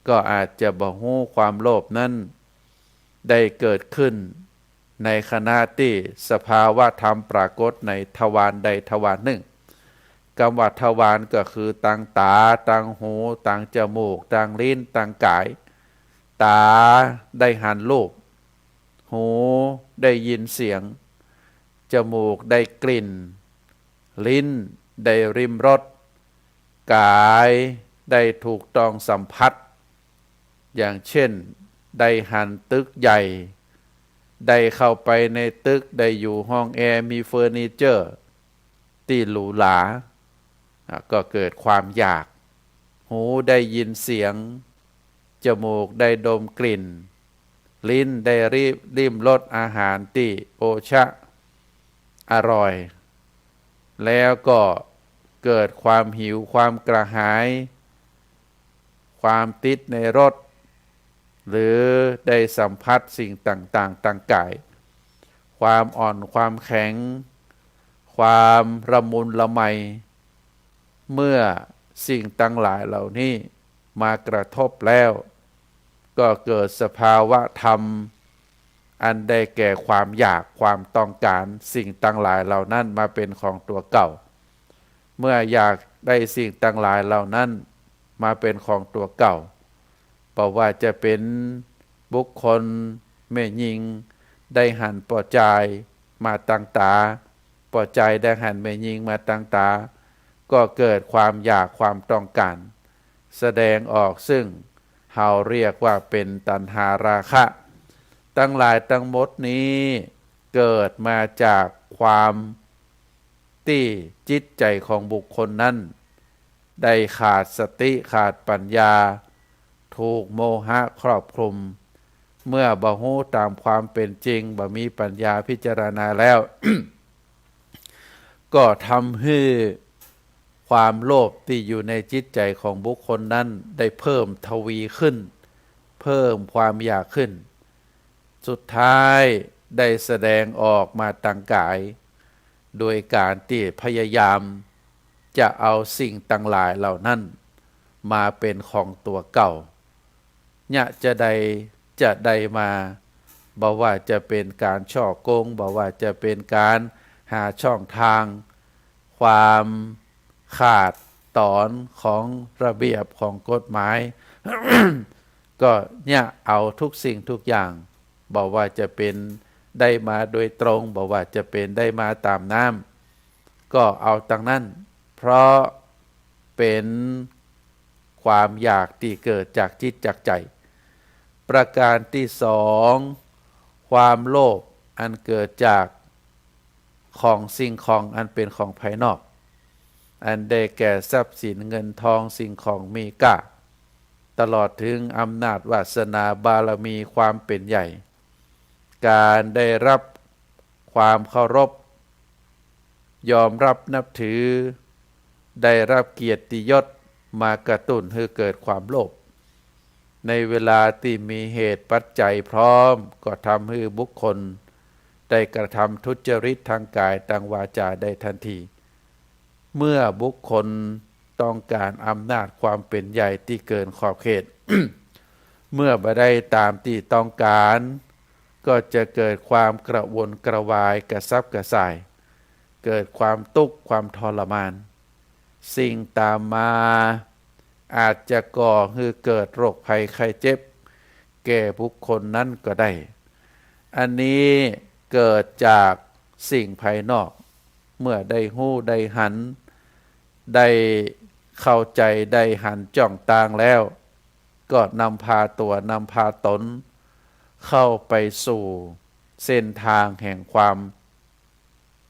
ก็อาจจะบ่ฮู้ความโลภนั้นได้เกิดขึ้นในขณะที่สภาวะธรรมปรากฏในทวารใดทวารหนึ่งคำว่าทวารก็คือทางตาทางหูทางจมูกทางลิ้นทางกายตาได้หันรูปหูได้ยินเสียงจมูกได้กลิ่นลิ้นได้ริมรสกายได้ถูกต้องสัมผัสอย่างเช่นได้หันตึกใหญ่ได้เข้าไปในตึกได้อยู่ห้องแอร์มีเฟอร์นิเจอร์ที่หรูหราก็เกิดความอยากหูได้ยินเสียงจมูกได้ดมกลิ่นลิ้นได้ริมรสอาหารที่โอชะอร่อยแล้วก็เกิดความหิวความกระหายความติดในรสหรือได้สัมผัสสิ่งต่างๆทางกายความอ่อนความแข็งความละมุนละไมเมื่อสิ่งต่างหลายเหล่านี้มากระทบแล้วก็เกิดสภาวะธรรมอันได้แก่ความอยากความต้องการสิ่งต่างหลายเหล่านั้นมาเป็นของตัวเก่าเมื่ออยากได้สิ่งต่างหลายเหล่านั้นมาเป็นของตัวเก่าเพราะว่าจะเป็นบุคคลแม่หญิงได้หันปอใจมาตั้งตาปอใจได้หันแม่หญิงมาตั้งตาก็เกิดความอยากความต้องการแสดงออกซึ่งเฮาเรียกว่าเป็นตัณหาราคะทั้งหลายทั้งหมดนี้เกิดมาจากความที่จิตใจของบุคคลนั้นได้ขาดสติขาดปัญญาถูกโมหะครอบคลุมเมื่อบ่ฮู้ตามความเป็นจริงบ่มีปัญญาพิจารณาแล้ว ก็ทำให้ความโลภที่อยู่ในจิตใจของบุคคลนั้นได้เพิ่มทวีขึ้นเพิ่มความอยากขึ้นสุดท้ายได้แสดงออกมาทางกายโดยการที่พยายามจะเอาสิ่งต่างหลายเหล่านั้นมาเป็นของตัวเก่าเนี่ยจะได้มาบอกว่าจะเป็นการช่อโกงบอกว่าจะเป็นการหาช่องทางความขาดตอนของระเบียบของกฎหมาย ก็เนี่ยเอาทุกสิ่งทุกอย่างบอกว่าจะเป็นได้มาโดยตรงบอกว่าจะเป็นได้มาตามน้ำก็เอาตั้งนั้นเพราะเป็นความอยากที่เกิดจากจิตจากใจประการที่สองความโลภอันเกิดจากของสิ่งของอันเป็นของภายนอกอันได้แก่ทรัพย์สินเงินทองสิ่งของมีค่าตลอดถึงอำนาจวาสนาบารมีความเป็นใหญ่การได้รับความเคารพยอมรับนับถือได้รับเกียรติยศมากระตุ้นให้เกิดความโลภในเวลาที่มีเหตุปัจจัยพร้อมก็ทำให้บุคคลได้กระทำทุจริตทางกายทางวาจาได้ทันทีเมื่อบุคคลต้องการอำนาจความเป็นใหญ่ที่เกินขอบเขต เมื่อบ่ได้ตามที่ต้องการก็จะเกิดความกระวนกระวายกระซับกระส่ายเกิดความทุกข์ความทรมานสิ่งตามมา อาจจะก่อให้เกิดโรคภัยไข้เจ็บแก่บุคคลนั้นก็ได้อันนี้เกิดจากสิ่งภายนอกเมื่อได้หู้ได้หันได้เข้าใจได้หันจ้องตางแล้วก็นำพาตัวนำพาตนเข้าไปสู่เส้นทางแห่งความ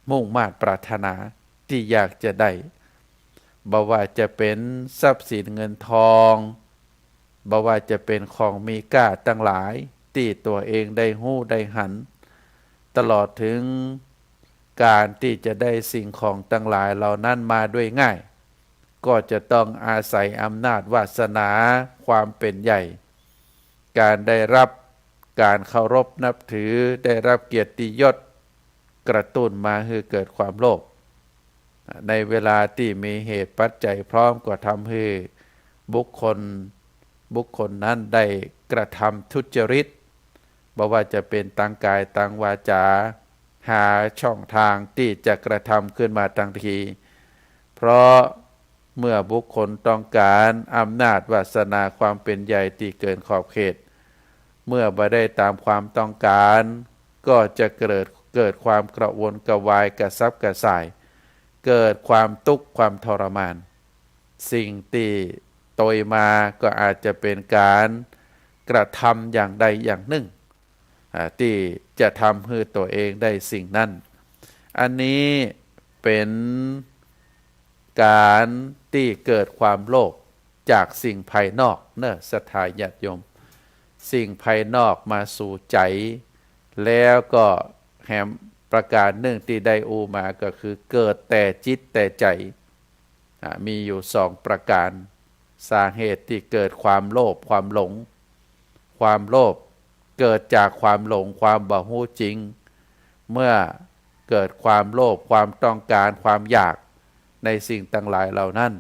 มุ่งมา่ปรารถนาที่อยากจะได้บ่ว่าจะเป็นทรัพย์สินเงินทองบ่ว่าจะเป็นของมีค่าตั้งหลายที่ตัวเองได้หู้ได้หันตลอดถึงการที่จะได้สิ่งของตั้งหลายเหล่านั้นมาด้วยง่ายก็จะต้องอาศัยอำนาจวาสนาความเป็นใหญ่การได้รับการเคารพนับถือได้รับเกียรติยศกระตุ้นมาให้เกิดความโลภในเวลาที่มีเหตุปัจจัยพร้อมก็ทำให้บุคคลนั้นได้กระทำทุจริตบ่ว่าจะเป็นทางกายทางวาจาหาช่องทางที่จะกระทำขึ้นมาทันทีเพราะเมื่อบุคคลต้องการอำนาจวาสนาความเป็นใหญ่ที่เกินขอบเขตเมื่อบ่ได้ตามความต้องการก็จะเกิดความกระวนกระวายกระซับกระส่ายเกิดความทุกข์ความทรมานสิ่งที่โตยมาก็อาจจะเป็นการกระทำอย่างใดอย่างหนึ่งที่จะทำให้ตัวเองได้สิ่งนั้นอันนี้เป็นการที่เกิดความโลภจากสิ่งภายนอกเนอะศรัทธาญาติโยมสิ่งภายนอกมาสู่ใจแล้วก็แหมประการหนึ่งที่ได้อูมาก็คือเกิดแต่จิตแต่ใจมีอยู่สองประการสาเหตุที่เกิดความโลภความหลงความโลภเกิดจากความหลงความบ่ฮู้จริงเมื่อเกิดความโลภความต้องการความอยากในสิ่งต่างหลายเหล่านั้น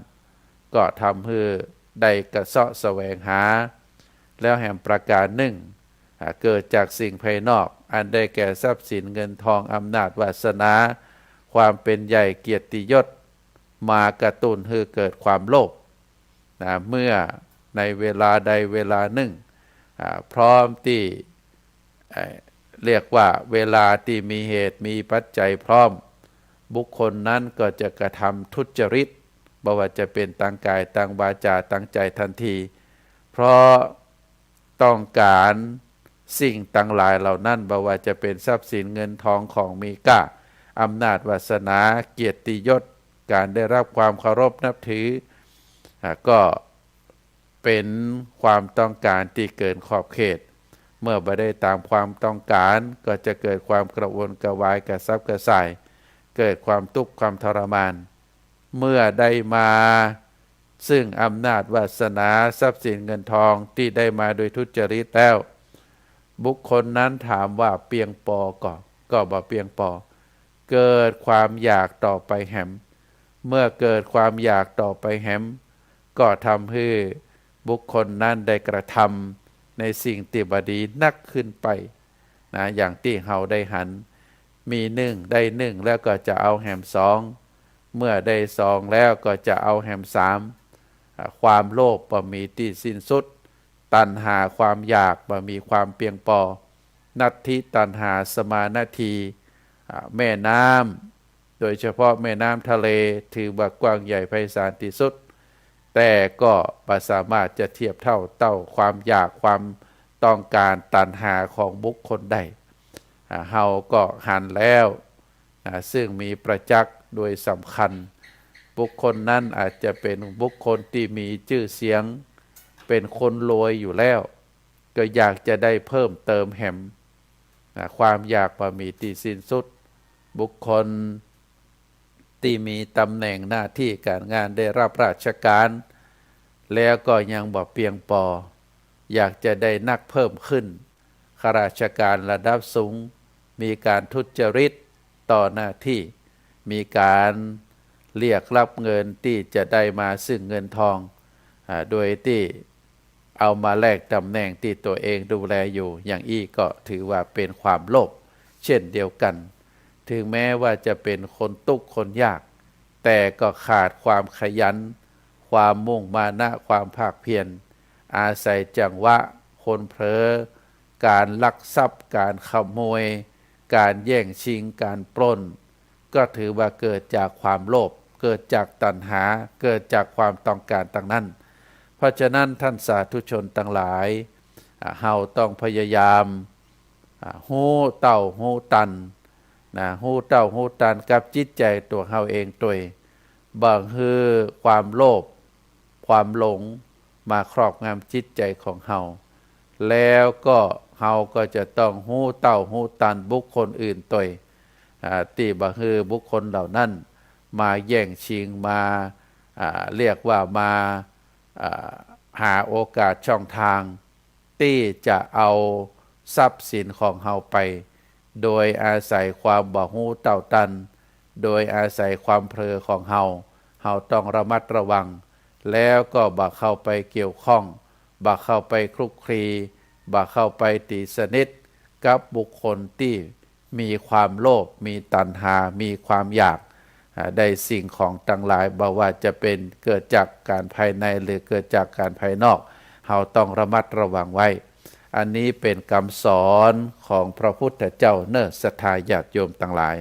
ก็ทำให้ได้กระเซาะแสวงหาแล้วแห่งประการหนึ่งเกิดจากสิ่งภายนอกอันได้แก่ทรัพย์สินเงินทองอำนาจวาสนาความเป็นใหญ่เกียรติยศมากระตุ้นให้เกิดความโลภเมื่อในเวลาใดเวลาหนึ่งพร้อมที่เรียกว่าเวลาที่มีเหตุมีปัจจัยพร้อมบุคคลนั้นก็จะกระทำทุจริตบ่ว่าจะเป็นทางกายทางวาจาทางใจทันทีเพราะต้องการสิ่งต่างหลายเหล่านั้นบ่ว่าจะเป็นทรัพย์สินเงินทองของมีค่าอำนาจวาสนาเกียรติยศการได้รับความเคารพนับถือก็เป็นความต้องการที่เกินขอบเขตเมื่อบ่ได้ตามความต้องการก็จะเกิดความกระวนกระวายกระซับกระส่ายเกิดความทุกข์ความทรมานเมื่อได้มาซึ่งอำนาจวาสนาทรัพย์สินเงินทองที่ได้มาโดยทุจริตแล้วบุคคลนั้นถามว่าเพียงพอก็บ่เพียงพอเกิดความอยากต่อไปแหมเมื่อเกิดความอยากต่อไปแหมก็ทำให้บุคคลนั้นได้กระทำในสิ่งที่บ่ดีนักขึ้นไปอย่างที่เฮาได้หันมีหนึ่งได้หนึ่งแล้วก็จะเอาแหมสองเมื่อได้สองแล้วก็จะเอาแหมสามความโลภบ่มีที่สิ้นสุดตัณหาความอยากบ่มีความเพียงพอนัตถิตัณหาสมานาทีแม่น้ำโดยเฉพาะแม่น้ำทะเลถือว่ากว้างใหญ่ไพศาลที่สุดแต่ก็บ่สามารถจะเทียบเท่าความอยากความต้องการตัณหาของบุคคลได้เฮาก็หันแล้วซึ่งมีประจักษ์โดยสำคัญบุคคลนั้นอาจจะเป็นบุคคลที่มีชื่อเสียงเป็นคนรวยอยู่แล้วก็อยากจะได้เพิ่มเติมแหมความอยากบ่มีที่สิ้นสุดบุคคลที่มีตำแหน่งหน้าที่การงานได้รับราชการแล้วก็ยังบ่เพียงพออยากจะได้นักเพิ่มขึ้นข้าราชการระดับสูงมีการทุจริตต่อหน้าที่มีการเรียกรับเงินที่จะได้มาซึ่งเงินทองโดยที่เอามาแลกตำแหน่งที่ตัวเองดูแลอยู่อย่างอี้ก็ถือว่าเป็นความโลภเช่นเดียวกันถึงแม้ว่าจะเป็นคนทุกข์คนยากแต่ก็ขาดความขยัน ความมุ่งมานะความภาคเพียรอาศัยจังหวะคนเผลอการลักทรัพย์การขโมยการแย่งชิงการปล้นก็ถือว่าเกิดจากความโลภเกิดจากตัณหาเกิดจากความต้องการต่างนั้นเพราะฉะนั้นท่านสาธุชนทั้งหลายเฮาต้องพยายามหู้เต้าหู้ตันหู้เต้าหู้ตันกับจิตใจตัวเฮาเองตัวบางคือความโลภความหลงมาครอบงำจิตใจของเฮาแล้วก็เฮาก็จะต้องหู้เต้าหู้ตันบุคคลอื่นตัวที่บางคือบุคคลเหล่านั้นมาแย่งชิงมาเรียกว่ามาหาโอกาสช่องทางที่จะเอาทรัพย์สินของเฮาไปโดยอาศัยความบ่ฮู้เต่าตันโดยอาศัยความเพลอของเฮาต้องระมัดระวังแล้วก็บ่เข้าไปเกี่ยวข้องบ่เข้าไปคลุกคลีบ่เข้าไปตีสนิทกับบุคคลที่มีความโลภมีตัณหามีความอยากได้สิ่งของต่างหลายบ่ว่าจะเป็นเกิดจากการภายในหรือเกิดจากการภายนอกเฮาต้องระมัดระวังไว้อันนี้เป็นคำสอนของพระพุทธเจ้าเนศรัทธาญาติโยมทั้งหลาย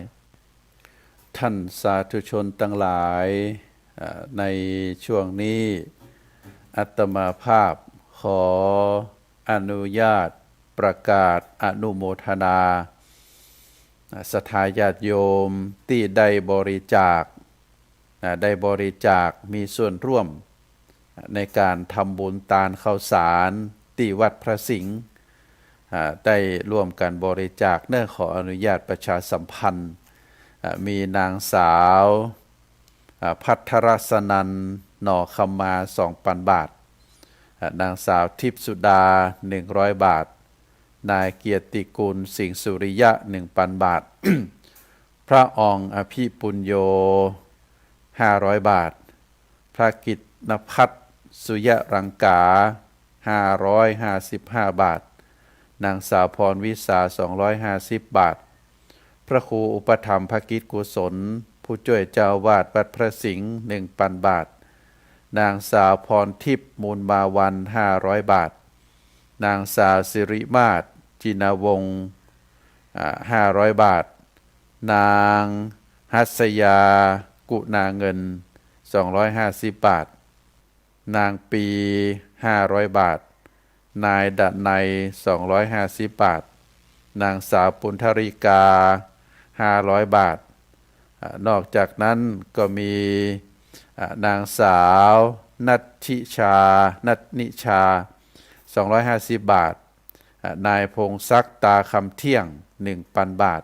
ท่านสาธุชนทั้งหลายในช่วงนี้อาตมาภาพขออนุญาตประกาศอนุโมทนาศรัทธาญาติโยมที่ได้บริจาคมีส่วนร่วมในการทำบุญทานข้าวสารที่วัดพระสิงห์ได้ร่วมกันบริจาคเนื่องขออนุญาตประชาสัมพันธ์มีนางสาวภัทรสนันหน่อคำมา 2,000 บาทนางสาวทิพสุดา100 บาทนายเกียรติกุลสิงห์สุริยะ 1,000 บาท พระอองอภิปุญโญ500 บาทพระกิตนภัทรสุยรังกา555 บาทนางสาวพรวิสา250 บาทพระครูอุปถัมภ์ภกิจกุศลผู้ช่วยเจ้าวาดวัดพระสิงห์ 1,000 บาทนางสาวพรทิพย์มูลมาวัน500 บาทนางสาวสิริมาศจินวงศ์500 บาทนางหัสยากุณาเงิน250 บาทนางปี500 บาทนายดนัย250 บาทนางสาวปุณธริกา500 บาทนอกจากนั้นก็มีนางสาวนัทนิชา250 บาทนายพงศักดิ์ตาคำเที่ยง 1,000 บาท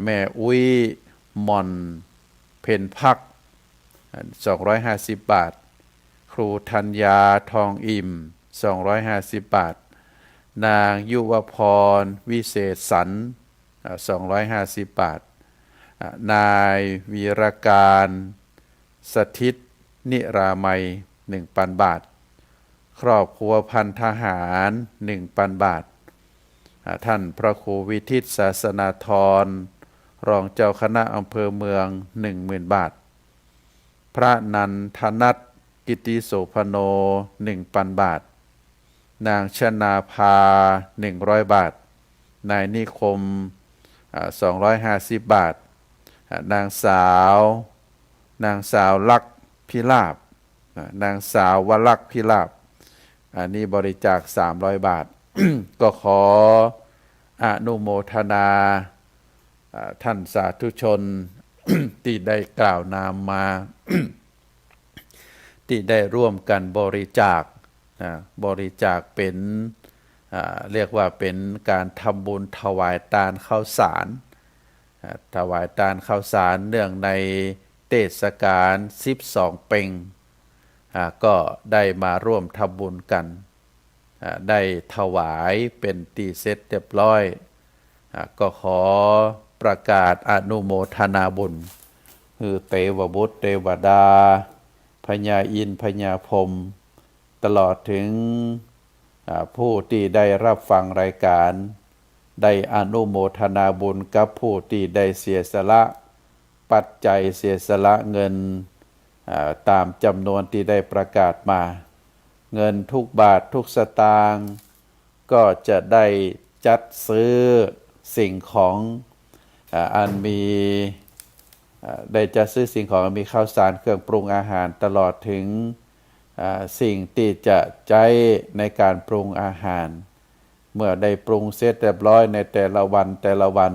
แม่อุ้ยหม่อนเพ็ญพัก250 บาทครูธัญญาทองอิ่ม250 บาทนางยุวพรวิเศษสรร250 บาทนายวีรการสถิตนิรามัย 1,000 บาทครอบครัวพันทหาร 1,000 บาทท่านพระครูวิทิตศาสนาธรรองเจ้าคณะอำเภอเมือง 10,000 บาทพระนันทนัทกิติโสพโน 1,000 บาทนางชนาภา100 บาทนายนิคม250 บาทนางสาวลักษณ์พิลาภนางสาววลักษณ์พิลาภอันนี้บริจาค300 บาท ก็ขออนุโมทนาท่านสาธุชน ที่ได้กล่าวนามมา ที่ได้ร่วมกันบริจาคเป็นเรียกว่าเป็นการทำบุญถวายทานข้าวสารถวายทานข้าวสารเนื่องในเทศกาล12 เพ็งก็ได้มาร่วมทำบุญกันได้ถวายเป็นตีเสร็จเรียบร้อยก็ขอประกาศอนุโมทนาบุญคือเทวบุตรเทวดาพญาอินทร์พญาพรหมตลอดถึงผู้ที่ได้รับฟังรายการได้อนุโมทนาบุญกับผู้ที่ได้เสียสละปัจจัยเสียสละเงิน ตามจำนวนที่ได้ประกาศมา เงินทุกบาททุกสตางค์ก็จะได้จัดซื้อสิ่งของอันมีได้จัดซื้อสิ่งของมีข้าวสารเครื่องปรุงอาหารตลอดถึงสิ่งที่จะใช้ในการปรุงอาหารเมื่อได้ปรุงเสร็จเรียบร้อยในแต่ละวัน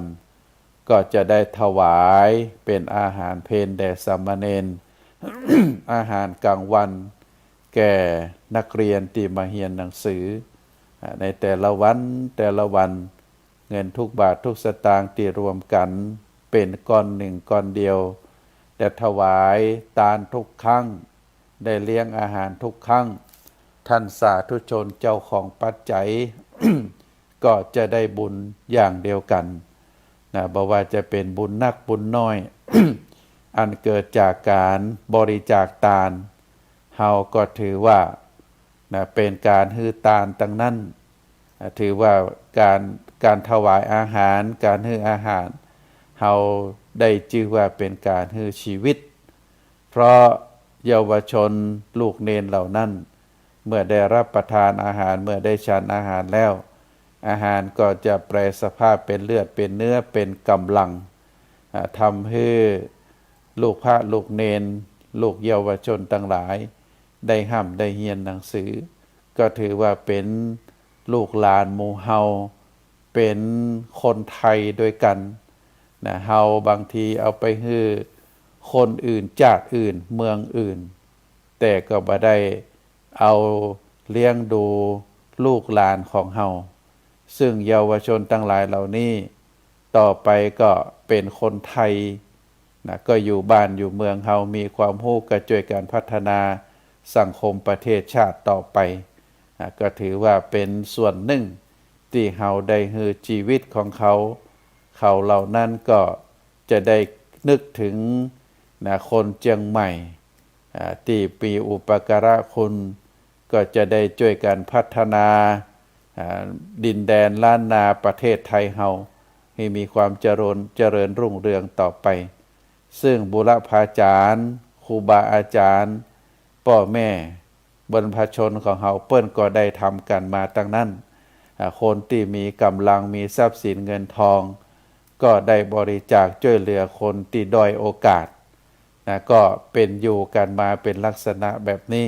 ก็จะได้ถวายเป็นอาหารเพลแด่สามเณร อาหารกลางวันแก่นักเรียนที่มาเรียนหนังสือในแต่ละวันเงินทุกบาททุกสตางค์ที่รวมกันเป็นก้อนหนึ่งก้อนเดียวแต่ถวายทานทุกครั้งได้เลี้ยงอาหารทุกครั้งท่านสาธุชนเจ้าของปัจจัย ก็จะได้บุญอย่างเดียวกันนะบ่ว่าจะเป็นบุญนักบุญน้อย อันเกิดจากการบริจาคทานเฮาก็ถือว่านะเป็นการฮือทานตั้งนั้นถือว่าการถวายอาหารการฮืออาหารเฮาได้ชื่อว่าเป็นการฮือชีวิตเพราะเยาวชนลูกเนนเหล่านั้นเมื่อได้รับประทานอาหารเมื่อได้ฉันอาหารแล้วอาหารก็จะแปรสภาพเป็นเลือดเป็นเนื้อเป็นกำลังทำให้ลูกพระลูกเนนลูกเยาวชนทั้งหลายได้ห้ำได้เรียนหนังสือก็ถือว่าเป็นลูกหลานหมู่เฮาเป็นคนไทยด้วยกันนะเฮาบางทีเอาไปให้คนอื่นจากอื่นเมืองอื่นแต่ก็บ่ได้เอาเลี้ยงดูลูกหลานของเฮาซึ่งเยาวชนทั้งหลายเหล่านี้ต่อไปก็เป็นคนไทยนะก็อยู่บ้านอยู่เมืองเฮามีความรู้กระจ่วยการพัฒนาสังคมประเทศชาติต่อไปนะก็ถือว่าเป็นส่วนหนึ่งที่เฮาได้ให้ชีวิตของเขาเหล่านั้นก็จะได้นึกถึงนะคนเชียงใหม่ที่ปีอุปการะคุณก็จะได้ช่วยกันพัฒนาดินแดนล้านนาประเทศไทยเฮาให้มีความเจริญรุ่งเรืองต่อไปซึ่งบุรพาจารย์ครูบาอาจารย์พ่อแม่บรรพชนของเฮาเปิ้นก็ได้ทำกันมาตั้งนั้นคนที่มีกำลังมีทรัพย์สินเงินทองก็ได้บริจาคช่วยเหลือคนที่ด้อยโอกาสก็เป็นอยู่กันมาเป็นลักษณะแบบนี้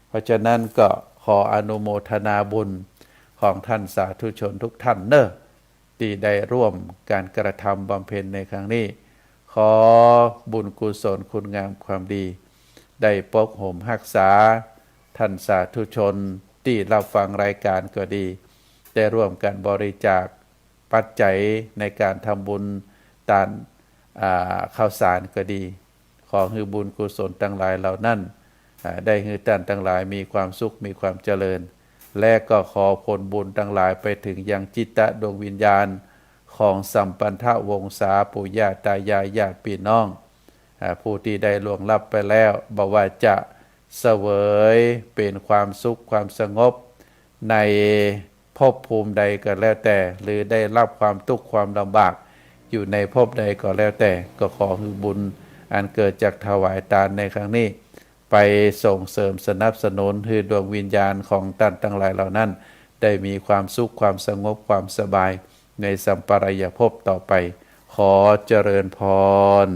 เพราะฉะนั้นก็ขออนุโมทนาบุญของท่านสาธุชนทุกท่านเนอะที่ได้ร่วมการกระทำบำเพ็ญในครั้งนี้ขอบุญกุศลคุณงามความดีได้ปกห่มรักษาท่านสาธุชนที่รับฟังรายการก็ดีได้ร่วมกันบริจาคปัจจัยในการทำบุญทานข้าวสารก็ดีขอให้บุญกุศลทั้งหลายเหล่านั้นได้ให้ท่านทั้งหลายมีความสุขมีความเจริญและก็ขอผลบุญทั้งหลายไปถึงยังจิตตะดวงวิญญาณของสัมปันธวงศาปู่ย่าตายายญาติพี่น้องผู้ที่ได้ล่วงลับไปแล้วบอกว่าจะเสวยเป็นความสุขความสงบในภพภูมิใดก็แล้วแต่หรือได้รับความทุกข์ความลำบากอยู่ในภพใดก็แล้วแต่ก็ขอให้บุญอันเกิดจากถวายทานในครั้งนี้ไปส่งเสริมสนับสนุนให้ดวงวิญญาณของท่านทั้งหลายเหล่านั้นได้มีความสุขความสงบความสบายในสัมปรายภพต่อไปขอเจริญพร